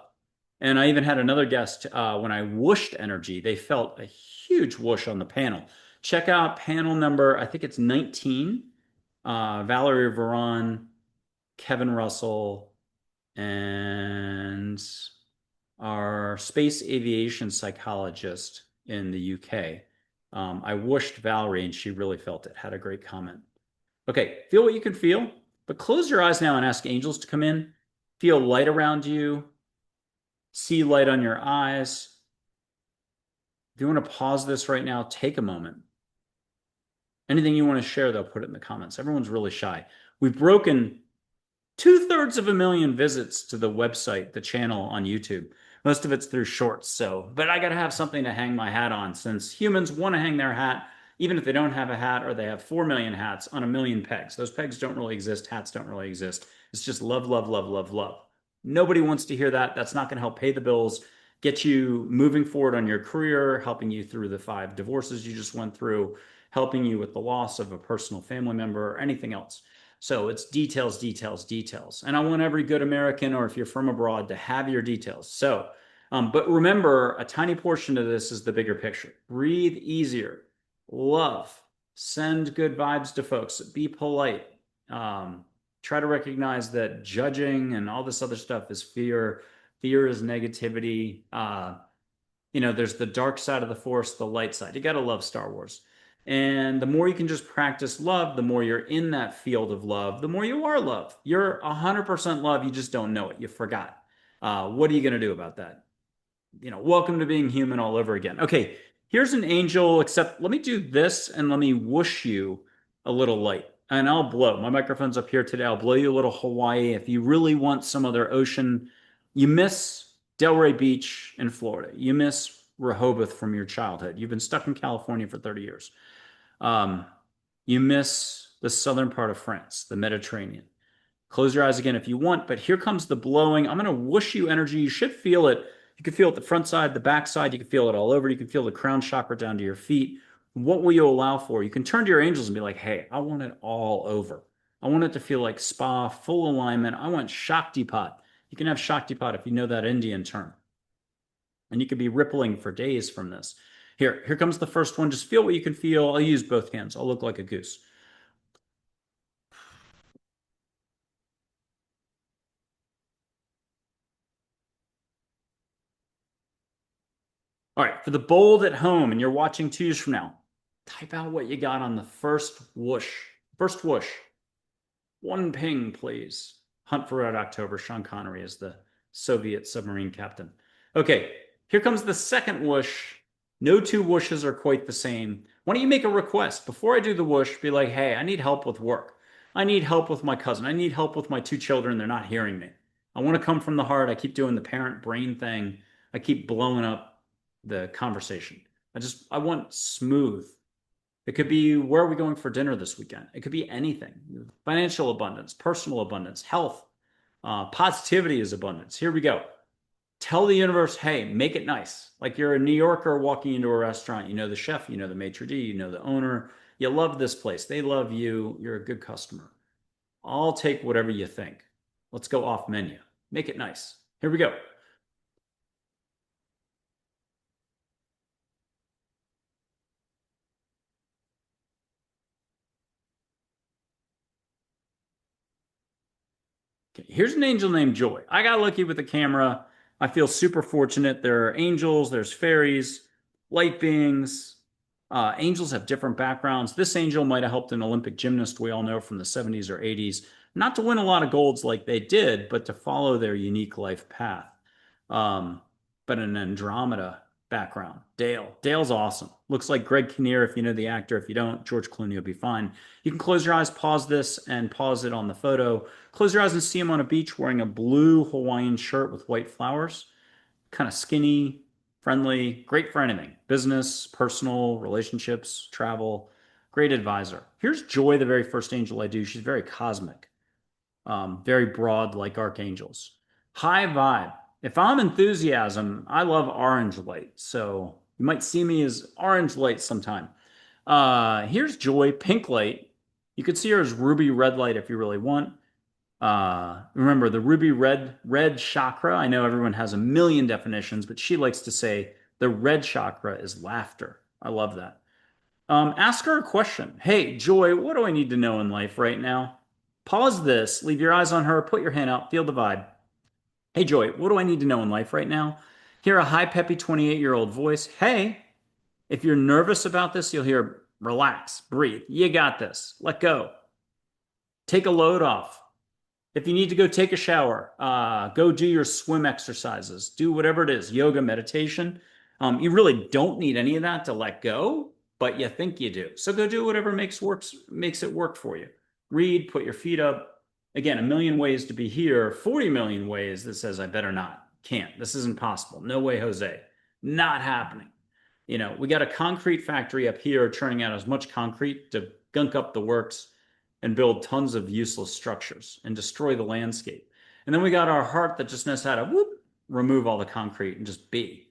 And I even had another guest when I whooshed energy, they felt a huge whoosh on the panel. Check out panel number, I think it's 19. Valerie Veron, Kevin Russell, and our space aviation psychologist in the UK. I whooshed Valerie and she really felt it, had a great comment. Okay, feel what you can feel, but close your eyes now and ask angels to come in. Feel light around you, see light on your eyes. If you want to pause this right now, take a moment. Anything you want to share, though, put it in the comments. Everyone's really shy. We've broken 2/3 of a million visits to the website, the channel on YouTube. Most of it's through shorts. So, but I got to have something to hang my hat on since humans want to hang their hat, even if they don't have a hat or they have 4 million hats on a million pegs. Those pegs don't really exist. Hats don't really exist. It's just love, love, love, love, love. Nobody wants to hear that. That's not going to help pay the bills, get you moving forward on your career, helping you through the 5 divorces you just went through, helping you with the loss of a personal family member or anything else. So it's details, details, details. And I want every good American, or if you're from abroad, to have your details. So, but remember, a tiny portion of this is the bigger picture. Breathe easier, love, send good vibes to folks, be polite. Try to recognize that judging and all this other stuff is fear. Fear is negativity. There's the dark side of the force, the light side. You got to love Star Wars. And the more you can just practice love, the more you're in that field of love, the more you are love. You're 100% love. You just don't know it. You forgot. What are you going to do about that? Welcome to being human all over again. Okay, here's an angel, except let me do this and let me whoosh you a little light. And I'll blow. My microphone's up here today. I'll blow you a little Hawaii. If you really want some other ocean, you miss Delray Beach in Florida. You miss Rehoboth from your childhood. You've been stuck in California for 30 years. Um, you miss the southern part of France, the Mediterranean. Close your eyes again if you want, but here comes the blowing. I'm going to whoosh you energy. You should feel it. You can feel it the front side, the back side. You can feel it all over. You can feel the crown chakra down to your feet. What will you allow for? You can turn to your angels and be like, hey, I want it all over. I want it to feel like spa, full alignment. I want Shaktipat. You can have Shaktipat if you know that Indian term. And you could be rippling for days from this. Here comes the first one. Just feel what you can feel. I'll use both hands. I'll look like a goose. All right, for the bold at home and you're watching 2 years from now, type out what you got on the first whoosh. First whoosh. One ping, please. Hunt for Red October. Sean Connery is the Soviet submarine captain. Okay, here comes the second whoosh. No 2 whooshes are quite the same. Why don't you make a request? Before I do the whoosh, be like, hey, I need help with work. I need help with my cousin. I need help with my 2 children. They're not hearing me. I want to come from the heart. I keep doing the parent brain thing. I keep blowing up the conversation. I want smooth. It could be, where are we going for dinner this weekend? It could be anything. Financial abundance, personal abundance, health, positivity is abundance. Here we go. Tell the universe, hey, make it nice. Like you're a New Yorker walking into a restaurant. You know the chef, you know the maitre d', you know the owner. You love this place. They love you. You're a good customer. I'll take whatever you think. Let's go off menu. Make it nice. Here we go. Okay, here's an angel named Joy. I got lucky with the camera. I feel super fortunate. There are angels, there's fairies, light beings. Angels have different backgrounds. This angel might have helped an Olympic gymnast we all know from the 70s or 80s, not to win a lot of golds like they did, but to follow their unique life path. Um, but an Andromeda background. Dale. Dale's awesome. Looks like Greg Kinnear if you know the actor. If you don't, George Clooney will be fine. You can close your eyes, pause this, and pause it on the photo. Close your eyes and see him on a beach wearing a blue Hawaiian shirt with white flowers, kind of skinny, friendly, great for anything business, personal, relationships, travel. Great advisor. Here's Joy, the very first angel I do. She's very cosmic, very broad, like archangels. High vibe. If I'm enthusiasm, I love orange light. So you might see me as orange light sometime. Here's Joy, pink light. You could see her as ruby red light if you really want. Remember the ruby red chakra. I know everyone has a million definitions, but she likes to say the red chakra is laughter. I love that. Ask her a question. Hey, Joy, what do I need to know in life right now? Pause this, leave your eyes on her, put your hand out, feel the vibe. Hey, Joy, what do I need to know in life right now? Hear a high, peppy 28-year-old voice. Hey, if you're nervous about this, you'll hear relax, breathe. You got this. Let go. Take a load off. If you need to go take a shower, go do your swim exercises, do whatever it is, yoga, meditation. You really don't need any of that to let go, but you think you do. So go do whatever makes it work for you. Read, put your feet up. Again, a million ways to be here, 40 million ways that says I better not. Can't. This isn't possible. No way, Jose. Not happening. We got a concrete factory up here churning out as much concrete to gunk up the works and build tons of useless structures and destroy the landscape. And then we got our heart that just knows how to remove all the concrete and just be.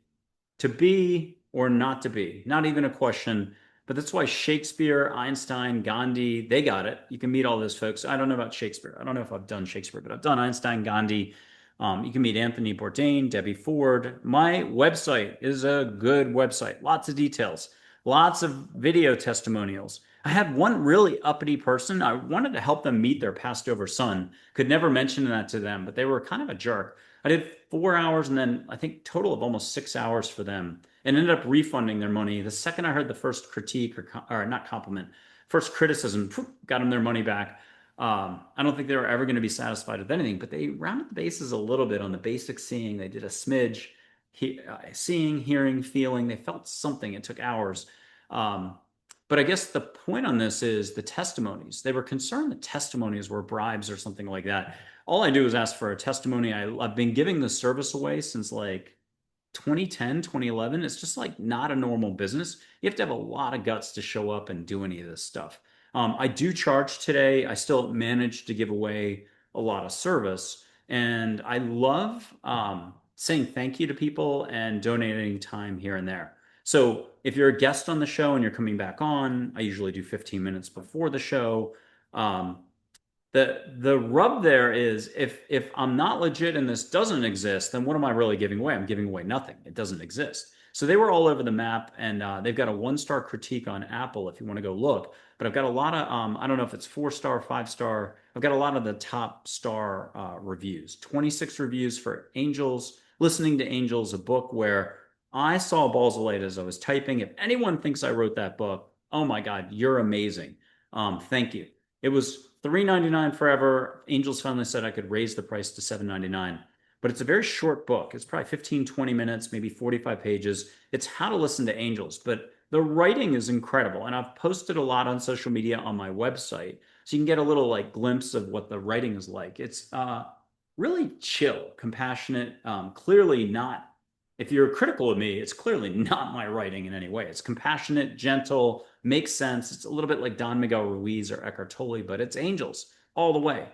To be or not to be, not even a question. But that's why Shakespeare, Einstein, Gandhi, they got it. You can meet all those folks. I don't know about Shakespeare. I don't know if I've done Shakespeare, but I've done Einstein, Gandhi. You can meet Anthony Bourdain, Debbie Ford. My website is a good website. Lots of details, lots of video testimonials. I had one really uppity person. I wanted to help them meet their passed over son. Could never mention that to them, but they were kind of a jerk. I did 4 hours and then I think total of almost 6 hours for them and ended up refunding their money. The second I heard the first critique or not compliment, first criticism, got them their money back. I don't think they were ever going to be satisfied with anything, but they rounded the bases a little bit on the basic seeing. They did a smidge, seeing, hearing, feeling. They felt something. It took hours. Um, but I guess the point on this is the testimonies. They were concerned that testimonies were bribes or something like that. All I do is ask for a testimony. I've been giving the service away since like 2010, 2011. It's just like not a normal business. You have to have a lot of guts to show up and do any of this stuff. I do charge today. I still manage to give away a lot of service. And I love saying thank you to people and donating time here and there. So if you're a guest on the show and you're coming back on, I usually do 15 minutes before the show. Um, the rub there is if I'm not legit and this doesn't exist, then what am I really giving away? I'm giving away nothing. It doesn't exist. So they were all over the map, and they've got a 1-star critique on Apple if you want to go look. But I've got a lot of I don't know if it's 4-star, 5-star. I've got a lot of the top star reviews. 26 reviews for Angels, Listening to Angels, a book where I saw balls of light as I was typing. If anyone thinks I wrote that book, oh my God, you're amazing. Thank you. It was $3.99 forever. Angels finally said I could raise the price to $7.99. But it's a very short book. It's probably 15, 20 minutes, maybe 45 pages. It's how to listen to angels. But the writing is incredible. And I've posted a lot on social media on my website. So you can get a little like glimpse of what the writing is like. It's really chill, compassionate, clearly not. If you're critical of me, it's clearly not my writing in any way. It's compassionate, gentle, makes sense. It's a little bit like Don Miguel Ruiz or Eckhart Tolle, but it's angels all the way.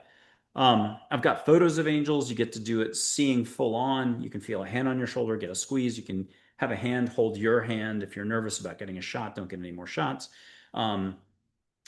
I've got photos of angels. You get to do it seeing full on. You can feel a hand on your shoulder, get a squeeze. You can have a hand hold your hand. If you're nervous about getting a shot, don't get any more shots. Um,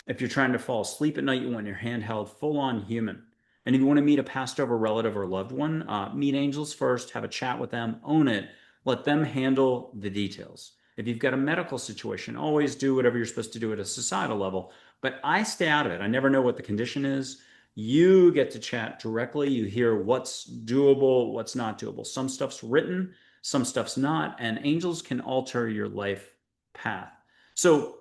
if you're trying to fall asleep at night, you want your hand held full on human. And if you want to meet a passed over relative or loved one, meet angels first, have a chat with them, own it, let them handle the details. If you've got a medical situation, always do whatever you're supposed to do at a societal level. But I stay out of it. I never know what the condition is. You get to chat directly. You hear what's doable, what's not doable. Some stuff's written, some stuff's not, and angels can alter your life path. So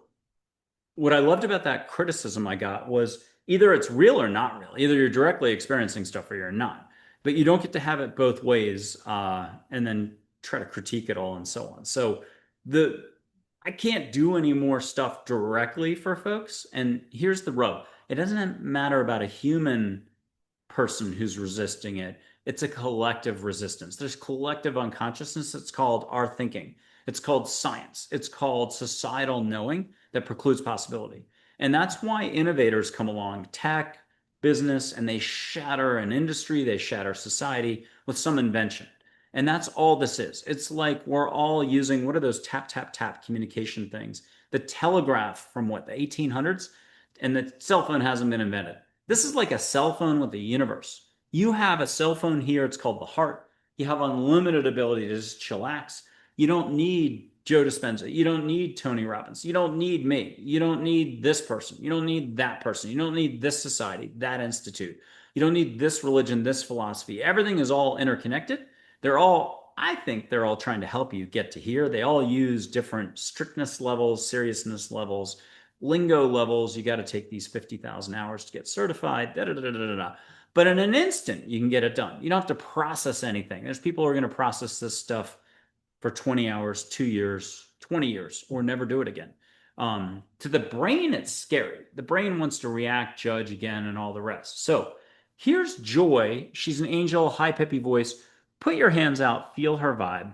what I loved about that criticism I got was either it's real or not real. Either you're directly experiencing stuff or you're not. But you don't get to have it both ways, and then try to critique it all and so on. So the I can't do any more stuff directly for folks. And here's the rub. It doesn't matter about a human person who's resisting it. It's a collective resistance. There's collective unconsciousness. It's called our thinking. It's called science. It's called societal knowing that precludes possibility. And that's why innovators come along, tech, business, and they shatter an industry, they shatter society with some invention. And that's all this is. It's like we're all using what are those tap, tap, tap communication things? The telegraph from what, the 1800s? And the cell phone hasn't been invented. This is like a cell phone with the universe. You have a cell phone here, it's called the heart. You have unlimited ability to just chillax. You don't need Joe Dispenza. You don't need Tony Robbins. You don't need me. You don't need this person. You don't need that person. You don't need this society, that institute. You don't need this religion, this philosophy. Everything is all interconnected. I think they're all trying to help you get to here. They all use different strictness levels, seriousness levels, lingo levels. You got to take these 50,000 hours to get certified. Da, da, da, da, da, da. But in an instant, you can get it done. You don't have to process anything. There's people who are going to process this stuff for 20 hours, 2 years, 20 years, or never do it again. To the brain, it's scary. The brain wants to react, judge again, and all the rest. So here's Joy. She's an angel, high peppy voice. Put your hands out, feel her vibe.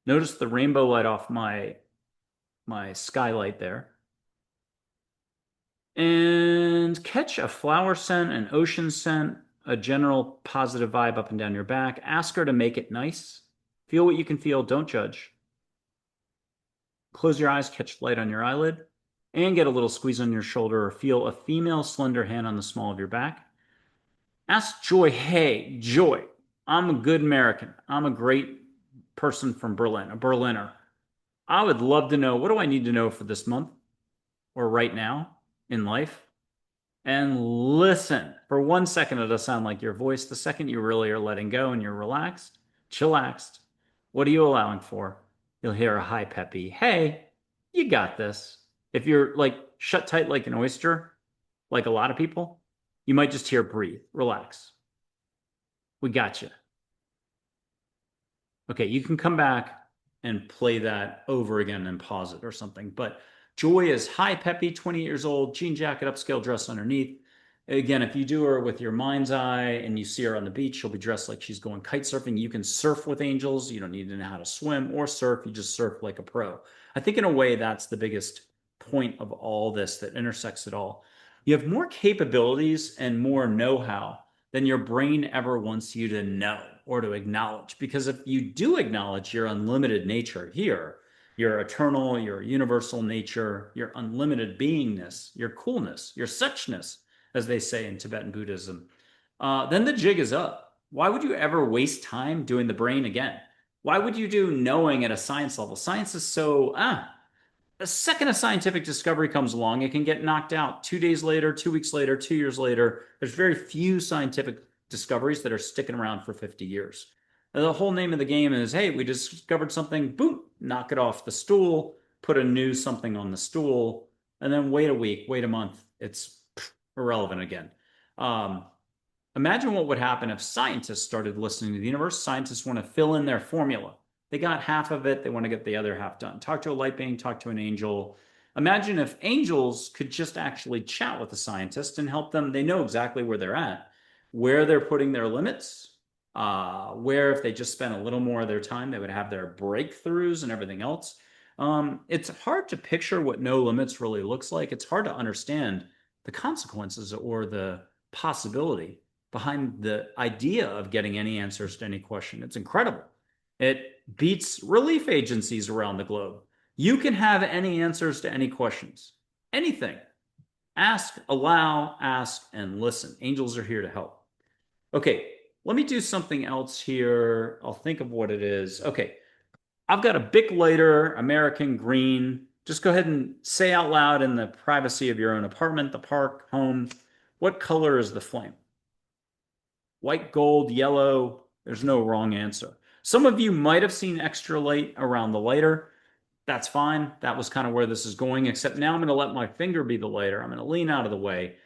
Notice the rainbow light off my skylight there. And catch a flower scent, an ocean scent, a general positive vibe up and down your back. Ask her to make it nice. Feel what you can feel. Don't judge. Close your eyes, catch light on your eyelid, and get a little squeeze on your shoulder or feel a female slender hand on the small of your back. Ask Joy, hey, Joy, I'm a good American. I'm a great person from Berlin, a Berliner. I would love to know, what do I need to know for this month or right now in life? And listen. For 1 second, it'll sound like your voice. The second you really are letting go and you're relaxed, chillaxed, what are you allowing for? You'll hear a high peppy, hey, you got this. If you're like shut tight like an oyster, like a lot of people, you might just hear breathe, relax. We got you. Okay, you can come back and play that over again and pause it or something. But Joy is high peppy, 28 years old, jean jacket, upscale dress underneath. Again, if you do her with your mind's eye and you see her on the beach, she'll be dressed like she's going kite surfing. You can surf with angels. You don't need to know how to swim or surf. You just surf like a pro. I think in a way, that's the biggest point of all this that intersects it all. You have more capabilities and more know-how than your brain ever wants you to know or to acknowledge. Because if you do acknowledge your unlimited nature here, your eternal, your universal nature, your unlimited beingness, your coolness, your suchness, as they say in Tibetan Buddhism, then the jig is up. Why would you ever waste time doing the brain again? Why would you do knowing at a science level? Science is so, the second a scientific discovery comes along, it can get knocked out 2 days later, 2 weeks later, 2 years later. There's very few scientific discoveries that are sticking around for 50 years. And the whole name of the game is, hey, we discovered something, boom, knock it off the stool, put a new something on the stool, and then wait a week, wait a month. It's irrelevant again. Um, Imagine what would happen if scientists started listening to the universe. Scientists want to fill in their formula. They got half of it, they want to get the other half done. Talk to a light being, talk to an angel. Imagine if angels could just actually chat with the scientist and help them. They know exactly where they're at, where they're putting their limits, where if they just spent a little more of their time, they would have their breakthroughs and everything else. It's hard to picture what no limits really looks like. It's hard to understand the consequences or the possibility behind the idea of getting any answers to any question. It's incredible. It beats relief agencies around the globe. You can have any answers to any questions, anything. Ask, allow, ask, and listen. Angels are here to help. Okay, let me do something else here. I'll think of what it is. Okay, I've got a Bic lighter, American green. Just go ahead and say out loud in the privacy of your own apartment, the park, home, what color is the flame? White, gold, yellow. There's no wrong answer. Some of you might have seen extra light around the lighter. That's fine. That was kind of where this is going, except now I'm going to let my finger be the lighter. I'm going to lean out of the way,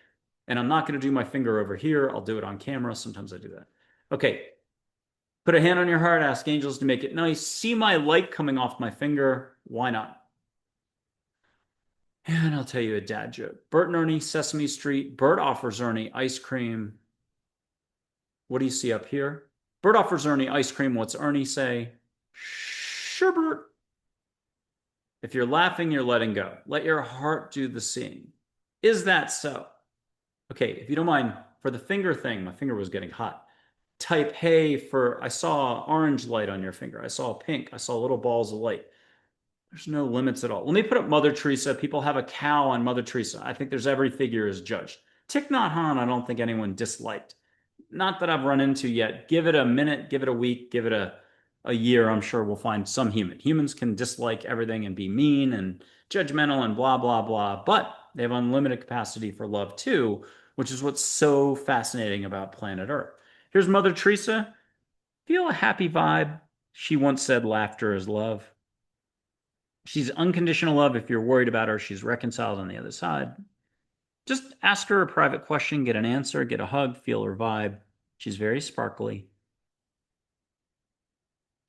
and I'm not going to do my finger over here. I'll do it on camera. Sometimes I do that. Okay. Put a hand on your heart, ask angels to make it nice. See my light coming off my finger. Why not? And I'll tell you a dad joke. Bert and Ernie, Sesame Street. Bert offers Ernie ice cream. What do you see up here? Bert offers Ernie ice cream. What's Ernie say? Sure, Bert. If you're laughing, you're letting go. Let your heart do the seeing. Is that so? Okay, if you don't mind, for the finger thing, my finger was getting hot. Type hey for I saw orange light on your finger. I saw pink. I saw little balls of light. There's no limits at all. Let me put up Mother Teresa. People have a cow on Mother Teresa. I think there's every figure is judged. Thich Nhat Hanh, I don't think anyone disliked. Not that I've run into yet. Give it a minute, give it a week, give it a year. I'm sure we'll find some human. Humans can dislike everything and be mean and judgmental and blah, blah, blah. But they have unlimited capacity for love too, which is what's so fascinating about planet Earth. Here's Mother Teresa. Feel a happy vibe. She once said laughter is love. She's unconditional love if you're worried about her. She's reconciled on the other side. Just ask her a private question, get an answer, get a hug, feel her vibe. She's very sparkly.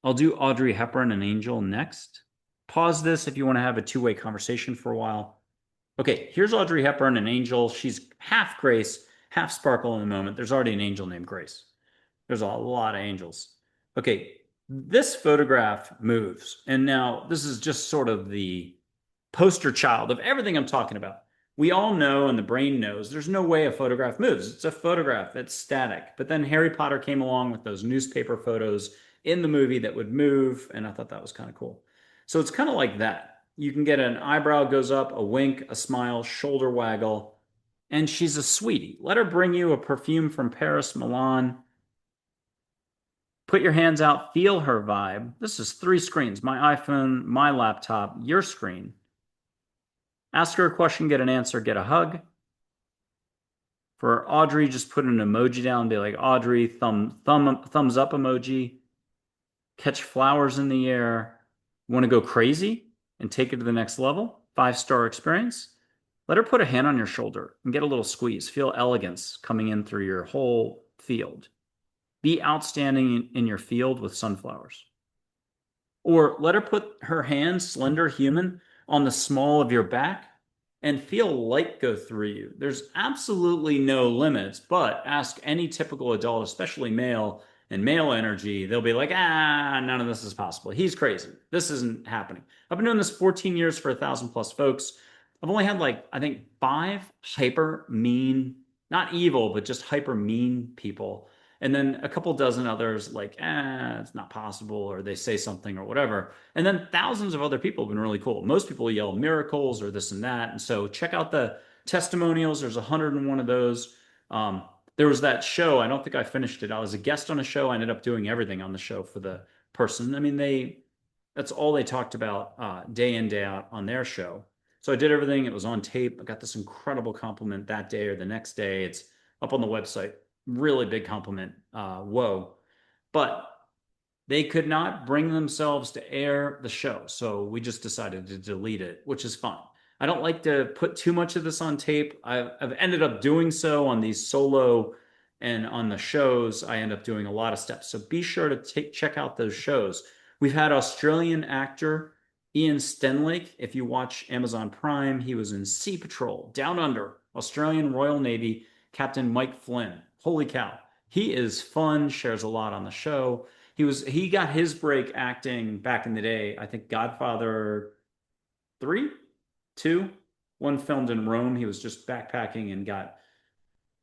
I'll do Audrey Hepburn and Angel next. Pause this if you want to have a two-way conversation for a while. Okay, here's Audrey Hepburn and Angel. She's half Grace, half Sparkle in the moment. There's already an angel named Grace. There's a lot of angels. Okay, this photograph moves. And now this is just sort of the poster child of everything I'm talking about. We all know, and the brain knows, there's no way a photograph moves. It's a photograph, it's static. But then Harry Potter came along with those newspaper photos in the movie that would move, and I thought that was kind of cool. So it's kind of like that. You can get an eyebrow goes up, a wink, a smile, shoulder waggle, and she's a sweetie. Let her bring you a perfume from Paris, Milan. Put your hands out, feel her vibe. This is three screens, my iPhone, my laptop, your screen. Ask her a question, get an answer, get a hug. For Audrey, just put an emoji down, be like, Audrey, thumbs up emoji. Catch flowers in the air. Want to go crazy and take it to the next level? 5-star experience. Let her put a hand on your shoulder and get a little squeeze. Feel elegance coming in through your whole field. Be outstanding in your field with sunflowers. Or let her put her hand, slender human, on the small of your back and feel light go through you. There's absolutely no limits, but ask any typical adult, especially male and male energy, they'll be like, none of this is possible. He's crazy. This isn't happening. I've been doing this 14 years for 1,000 plus folks. I've only had like, I think 5 hyper mean, not evil, but just hyper mean people. And then a couple dozen others like, it's not possible, or they say something or whatever. And then thousands of other people have been really cool. Most people yell miracles or this and that. And so check out the testimonials. There's 101 of those. There was that show. I don't think I finished it. I was a guest on a show. I ended up doing everything on the show for the person. I mean, that's all they talked about day in, day out on their show. So I did everything. It was on tape. I got this incredible compliment that day or the next day. It's up on the website. Really big compliment. Whoa. But they could not bring themselves to air the show. So we just decided to delete it, which is fine. I don't like to put too much of this on tape. I've ended up doing so on these solo and on the shows. I end up doing a lot of steps. So be sure to check out those shows. We've had Australian actor Ian Stenlake. If you watch Amazon Prime, he was in Sea Patrol, Down Under, Australian Royal Navy, Captain Mike Flynn. Holy cow. He is fun, shares a lot on the show. He got his break acting back in the day. I think Godfather 3, 2, one filmed in Rome. He was just backpacking and got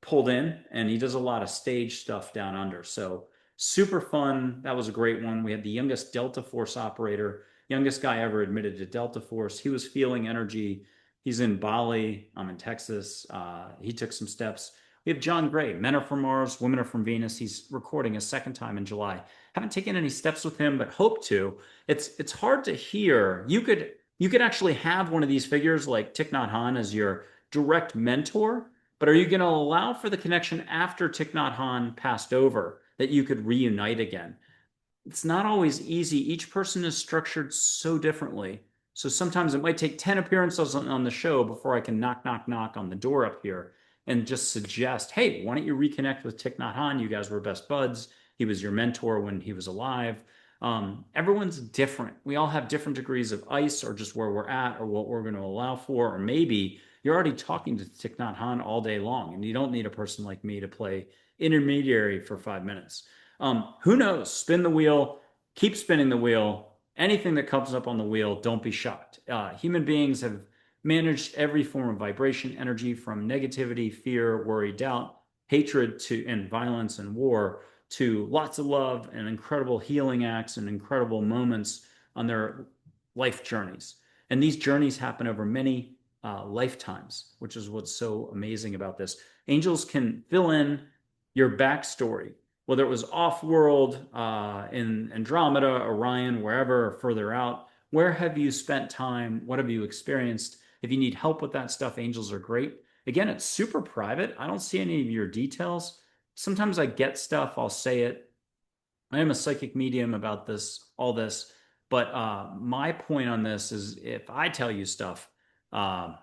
pulled in, and he does a lot of stage stuff down under. So super fun. That was a great one. We had the youngest Delta Force operator, youngest guy ever admitted to Delta Force. He was feeling energy. He's in Bali. I'm in Texas. He took some steps. We have John Gray, Men Are From Mars, Women Are From Venus. He's recording a second time in July. Haven't taken any steps with him, but hope to. It's hard to hear. You could actually have one of these figures like Thich Nhat Hanh as your direct mentor, but are you going to allow for the connection after Thich Nhat Hanh passed over that you could reunite again? It's not always easy. Each person is structured so differently. So sometimes it might take 10 appearances on the show before I can knock, knock, knock on the door up here and just suggest, hey, why don't you reconnect with Thich Nhat Hanh? You guys were best buds. He was your mentor when he was alive. Everyone's different. We all have different degrees of ice or just where we're at or what we're going to allow for. Or maybe you're already talking to Thich Nhat Hanh all day long and you don't need a person like me to play intermediary for 5 minutes. Who knows? Spin the wheel, keep spinning the wheel. Anything that comes up on the wheel, don't be shocked. Human beings have managed every form of vibration, energy from negativity, fear, worry, doubt, hatred to and violence and war to lots of love and incredible healing acts and incredible moments on their life journeys. And these journeys happen over many lifetimes, which is what's so amazing about this. Angels can fill in your backstory, whether it was off world, in Andromeda, Orion, wherever, or further out. Where have you spent time? What have you experienced? If you need help with that stuff, angels are great. Again, it's super private. I don't see any of your details. Sometimes I get stuff, I'll say it. I am a psychic medium about this, all this. But my point on this is if I tell you stuff, uh,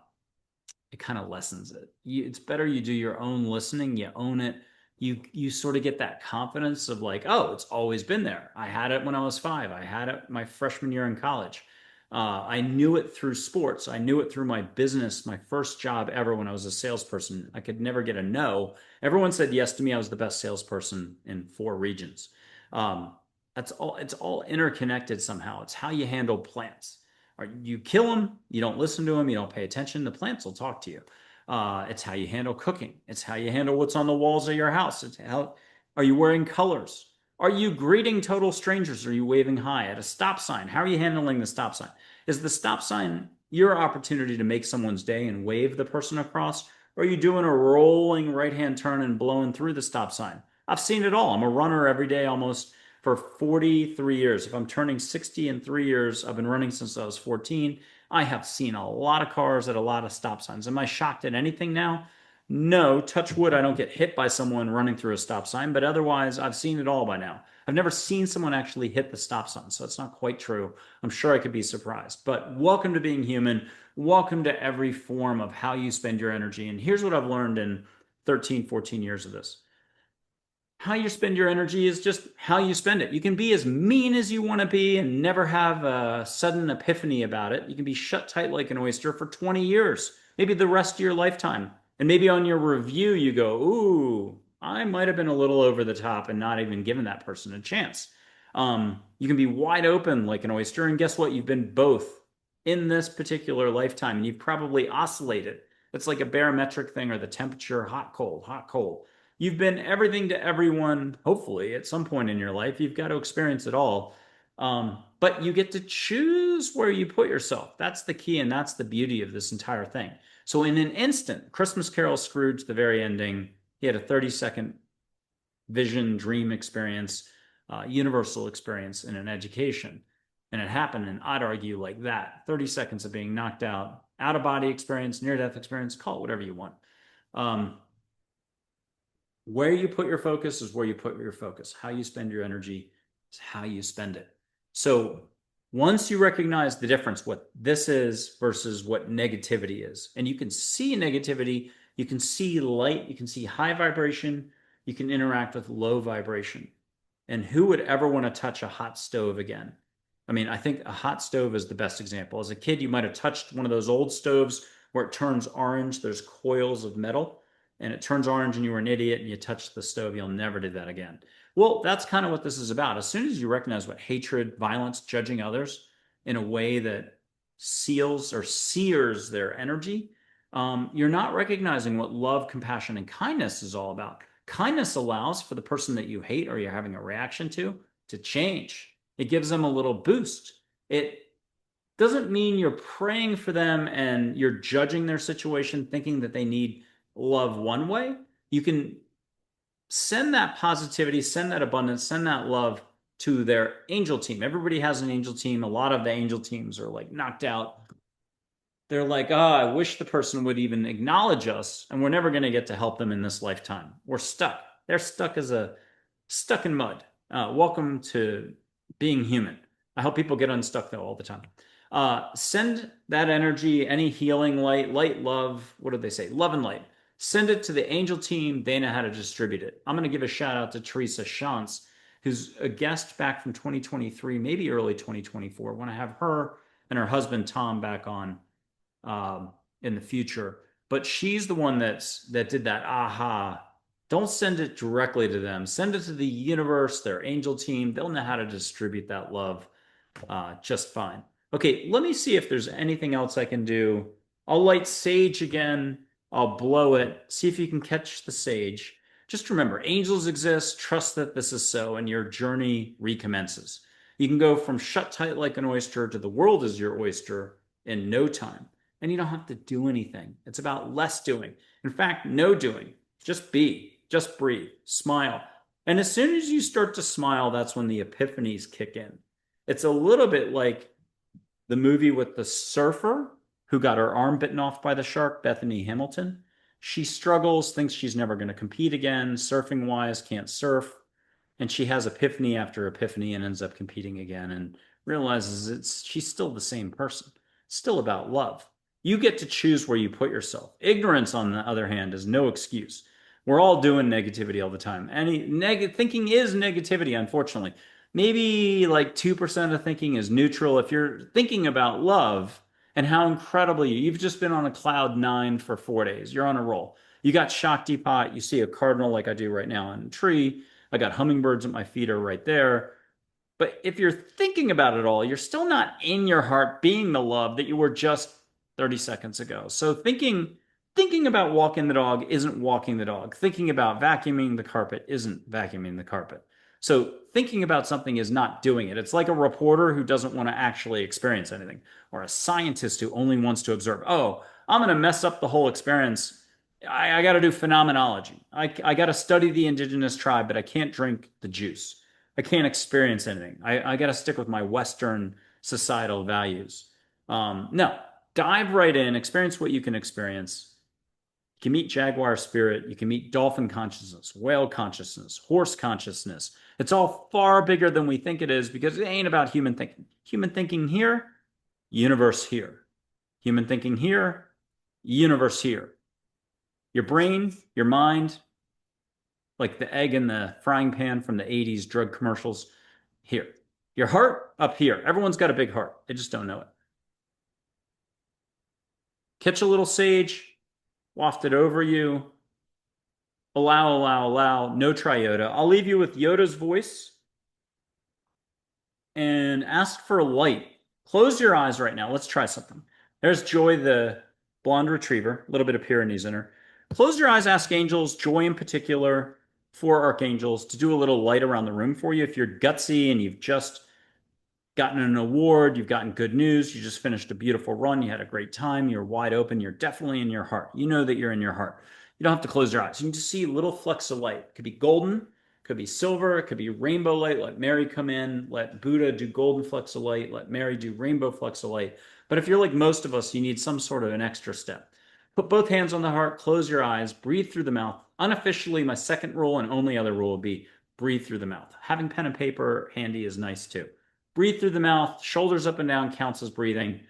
it kind of lessens it. It's better you do your own listening, you own it. You sort of get that confidence of like, oh, it's always been there. I had it when I was 5. I had it my freshman year in college. I knew it through sports. I knew it through my business, my first job ever when I was a salesperson. I could never get a no. Everyone said yes to me. I was the best salesperson in 4 regions. Um, that's all. It's all interconnected somehow. It's how you handle plants. Or you kill them, you don't listen to them, you don't pay attention, the plants will talk to you. It's how you handle cooking. It's how you handle what's on the walls of your house. It's how, are you wearing colors? Are you greeting total strangers? Are you waving hi at a stop sign? How are you handling the stop sign? Is the stop sign your opportunity to make someone's day and wave the person across? Or are you doing a rolling right hand turn and blowing through the stop sign? I've seen it all. I'm a runner every day almost for 43 years. If I'm turning 60 in 3 years, I've been running since I was 14. I have seen a lot of cars at a lot of stop signs. Am I shocked at anything now? No, touch wood, I don't get hit by someone running through a stop sign, but otherwise, I've seen it all by now. I've never seen someone actually hit the stop sign, so it's not quite true. I'm sure I could be surprised. But welcome to being human. Welcome to every form of how you spend your energy. And here's what I've learned in 13, 14 years of this: how you spend your energy is just how you spend it. You can be as mean as you want to be and never have a sudden epiphany about it. You can be shut tight like an oyster for 20 years, maybe the rest of your lifetime. And maybe on your review, you go, ooh, I might have been a little over the top and not even given that person a chance. You can be wide open like an oyster. And guess what? You've been both in this particular lifetime, and you've probably oscillated. It's like a barometric thing or the temperature, hot, cold, hot, cold. You've been everything to everyone, hopefully, at some point in your life. You've got to experience it all. But you get to choose where you put yourself. That's the key, and that's the beauty of this entire thing. So, in an instant, Christmas Carol Scrooge, the very ending, he had a 30-second vision, dream experience, universal experience in an education. And it happened, and I'd argue like that 30 seconds of being knocked out of body experience, near death experience, call it whatever you want. Where you put your focus is where you put your focus. How you spend your energy is how you spend it. So once you recognize the difference, what this is versus what negativity is, and you can see negativity, you can see light, you can see high vibration, you can interact with low vibration. And who would ever want to touch a hot stove again? I mean, I think a hot stove is the best example. As a kid, you might have touched one of those old stoves where it turns orange. There's coils of metal and it turns orange and you were an idiot and you touched the stove. You'll never do that again. Well, that's kind of what this is about. As soon as you recognize what hatred, violence, judging others in a way that seals or sears their energy, you're not recognizing what love, compassion, and kindness is all about. Kindness allows for the person that you hate or you're having a reaction to change. It gives them a little boost. It doesn't mean you're praying for them and you're judging their situation, thinking that they need love one way. You can send that positivity, send that abundance, send that love to their angel team. Everybody has an angel team. A lot of the angel teams are like knocked out. They're like, oh, I wish the person would even acknowledge us, and we're never going to get to help them in this lifetime. We're stuck. They're stuck in mud. Welcome to being human. I help people get unstuck though all the time. Send that energy, any healing light, light, love. What did they say? Love and light. Send it to the angel team. They know how to distribute it. I'm going to give a shout out to Teresa Shantz, who's a guest back from 2023, maybe early 2024. I want to have her and her husband Tom back on in the future. But she's the one that did that aha. Don't send it directly to them. Send it to the universe, their angel team. They'll know how to distribute that love just fine. Okay, let me see if there's anything else I can do. I'll light sage again. I'll blow it. See if you can catch the sage. Just remember, angels exist. Trust that this is so, and your journey recommences. You can go from shut tight like an oyster to the world is your oyster in no time. And you don't have to do anything. It's about less doing. In fact, no doing. Just be, just breathe, smile. And as soon as you start to smile, that's when the epiphanies kick in. It's a little bit like the movie with the surfer who got her arm bitten off by the shark, Bethany Hamilton. She struggles, thinks she's never going to compete again, surfing wise, can't surf. And she has epiphany after epiphany and ends up competing again and realizes she's still the same person. It's still about love. You get to choose where you put yourself. Ignorance, on the other hand, is no excuse. We're all doing negativity all the time. Thinking is negativity, unfortunately. Maybe like 2% of thinking is neutral. If you're thinking about love and how incredibly you've just been on a cloud nine for 4 days, you're on a roll. You got Shakti pot, you see a cardinal like I do right now on a tree. I got hummingbirds at my feet are right there. But if you're thinking about it all, you're still not in your heart being the love that you were just 30 seconds ago. So thinking about walking the dog isn't walking the dog. Thinking about vacuuming the carpet isn't vacuuming the carpet. So thinking about something is not doing it. It's like a reporter who doesn't want to actually experience anything, or a scientist who only wants to observe. Oh, I'm going to mess up the whole experience. I got to do phenomenology. I got to study the indigenous tribe, but I can't drink the juice. I can't experience anything. I got to stick with my Western societal values. No, dive right in, experience what you can experience. You can meet jaguar spirit, you can meet dolphin consciousness, whale consciousness, horse consciousness. It's all far bigger than we think it is because it ain't about human thinking. Human thinking here, universe here. Human thinking here, universe here. Your brain, your mind, like the egg in the frying pan from the 80s drug commercials, here. Your heart, up here. Everyone's got a big heart. They just don't know it. Catch a little sage, waft it over you. Allow, allow, allow. No try Yoda. I'll leave you with Yoda's voice and ask for light. Close your eyes right now. Let's try something. There's Joy, the blonde retriever, a little bit of Pyrenees in her. Close your eyes, ask angels, Joy in particular, for archangels to do a little light around the room for you. If you're gutsy and you've just gotten an award, you've gotten good news, you just finished a beautiful run, you had a great time, you're wide open, you're definitely in your heart. You know that you're in your heart. You don't have to close your eyes. You can just see little flecks of light. It could be golden, it could be silver, it could be rainbow light. Let Mary come in, let Buddha do golden flecks of light, let Mary do rainbow flecks of light. But if you're like most of us, you need some sort of an extra step. Put both hands on the heart, close your eyes, breathe through the mouth. Unofficially, my second rule and only other rule would be breathe through the mouth. Having pen and paper handy is nice too. Breathe through the mouth, shoulders up and down counts as breathing.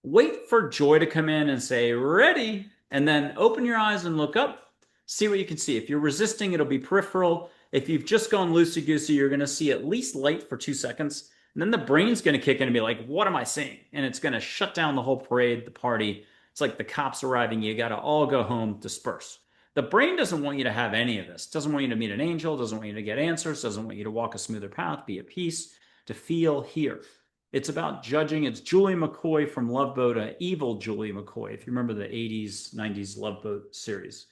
Wait for Joy to come in and say, ready, and then open your eyes and look up. See what you can see. If you're resisting, it'll be peripheral. If you've just gone loosey-goosey, you're going to see at least light for 2 seconds. And then the brain's going to kick in and be like, what am I seeing? And it's going to shut down the whole parade, the party. It's like the cops arriving. You got to all go home, disperse. The brain doesn't want you to have any of this. It doesn't want you to meet an angel, doesn't want you to get answers, doesn't want you to walk a smoother path, be at peace, to feel here. It's about judging. It's Julie McCoy from Love Boat, evil Julie McCoy, if you remember the 80s, 90s Love Boat series.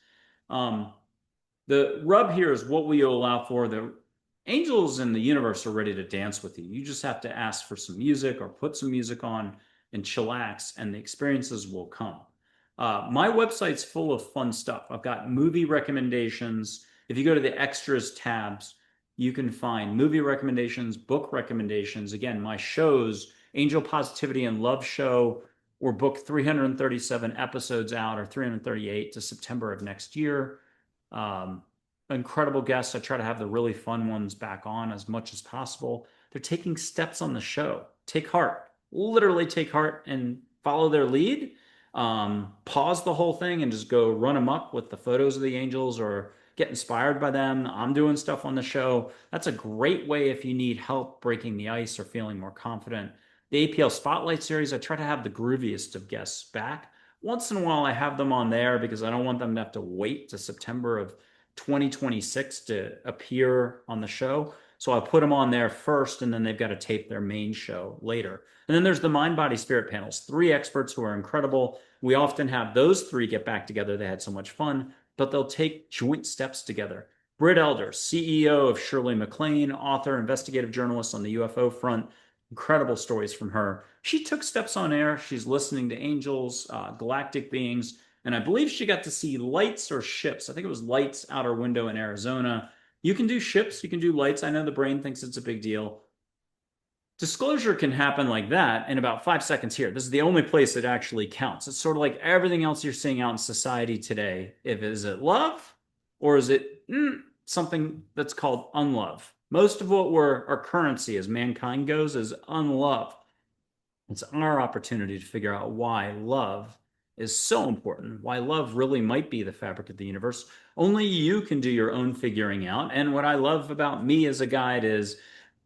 The rub here is what will you allow for? The angels in the universe are ready to dance with you. You just have to ask for some music or put some music on and chillax, and the experiences will come. My website's full of fun stuff. I've got movie recommendations. If you go to the extras tabs, you can find movie recommendations, book recommendations. Again, my shows, Angel Positivity and Love Show, we're booked 337 episodes out, or 338 to September of next year. Incredible guests. I try to have the really fun ones back on as much as possible. They're taking steps on the show. Take heart. literally take heart and follow their lead. Pause the whole thing and just go run amok with the photos of the angels or get inspired by them. I'm doing stuff on the show. That's a great way if you need help breaking the ice or feeling more confident. The APL Spotlight series, I try to have the grooviest of guests back. Once in a while, I have them on there because I don't want them to have to wait to September of 2026 to appear on the show. So I put them on there first, and then they've got to tape their main show later. And then there's the Mind, Body, Spirit panels, three experts who are incredible. We often have those three get back together. They had so much fun, but they'll take joint steps together. Britt Elder, CEO of Shirley MacLaine, author, investigative journalist on the UFO front. Incredible stories from her. She took steps on air. She's listening to angels, galactic beings, and I believe she got to see lights or ships. I think it was lights out her window in Arizona. You can do ships, you can do lights. I know the brain thinks it's a big deal. Disclosure can happen like that in about 5 seconds here. This is the only place it actually counts. It's sort of like everything else you're seeing out in society today. If is it love or is it something that's called unlove? Most of what our currency as mankind goes is unlove. It's our opportunity to figure out why love is so important, why love really might be the fabric of the universe. Only you can do your own figuring out. And what I love about me as a guide is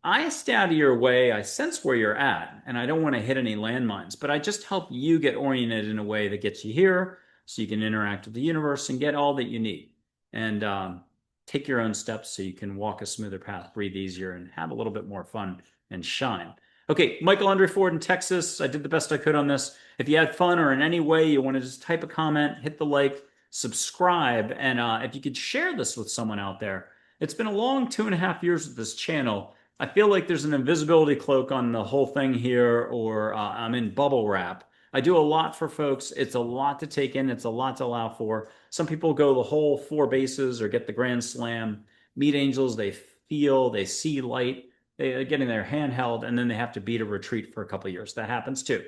I stay out of your way, I sense where you're at, and I don't want to hit any landmines, but I just help you get oriented in a way that gets you here so you can interact with the universe and get all that you need. And take your own steps so you can walk a smoother path, breathe easier, and have a little bit more fun and shine. Okay, Michael André Ford in Texas. I did the best I could on this. If you had fun or in any way you want to just type a comment, hit the like, subscribe, and if you could share this with someone out there. It's been a long 2.5 years with this channel. I feel like there's an invisibility cloak on the whole thing here, or I'm in bubble wrap. I do a lot for folks. It's a lot to take in. It's a lot to allow for. Some people go the whole 4 bases or get the grand slam. Meet angels, they feel, they see light, they're getting their hand held, and then they have to beat a retreat for a couple of years. That happens too.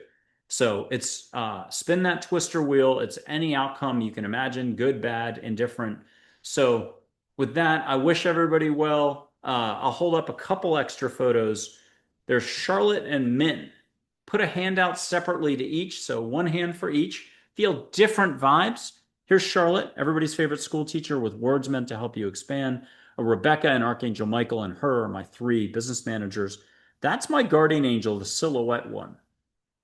So it's spin that twister wheel. It's any outcome you can imagine, good, bad, indifferent. So with that, I wish everybody well. I'll hold up a couple extra photos. There's Charlotte and Min. Put a hand out separately to each, so one hand for each. Feel different vibes. Here's Charlotte, everybody's favorite school teacher with words meant to help you expand. Rebecca and Archangel Michael and her are my 3 business managers. That's my guardian angel, the silhouette one.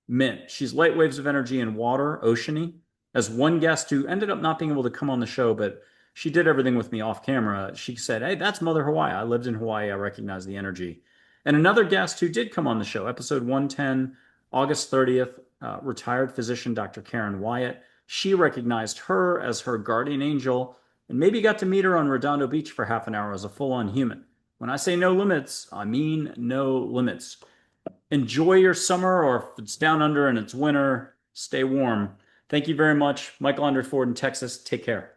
Mint. She's light waves of energy and water, oceany. As one guest who ended up not being able to come on the show, but she did everything with me off camera. She said, "Hey, that's Mother Hawaii. I lived in Hawaii. I recognize the energy." And another guest who did come on the show, episode 110, August 30th, retired physician Dr. Karen Wyatt. She recognized her as her guardian angel and maybe got to meet her on Redondo Beach for half an hour as a full-on human. When I say no limits, I mean no limits. Enjoy your summer, or if it's down under and it's winter, stay warm. Thank you very much. Michael André Ford in Texas. Take care.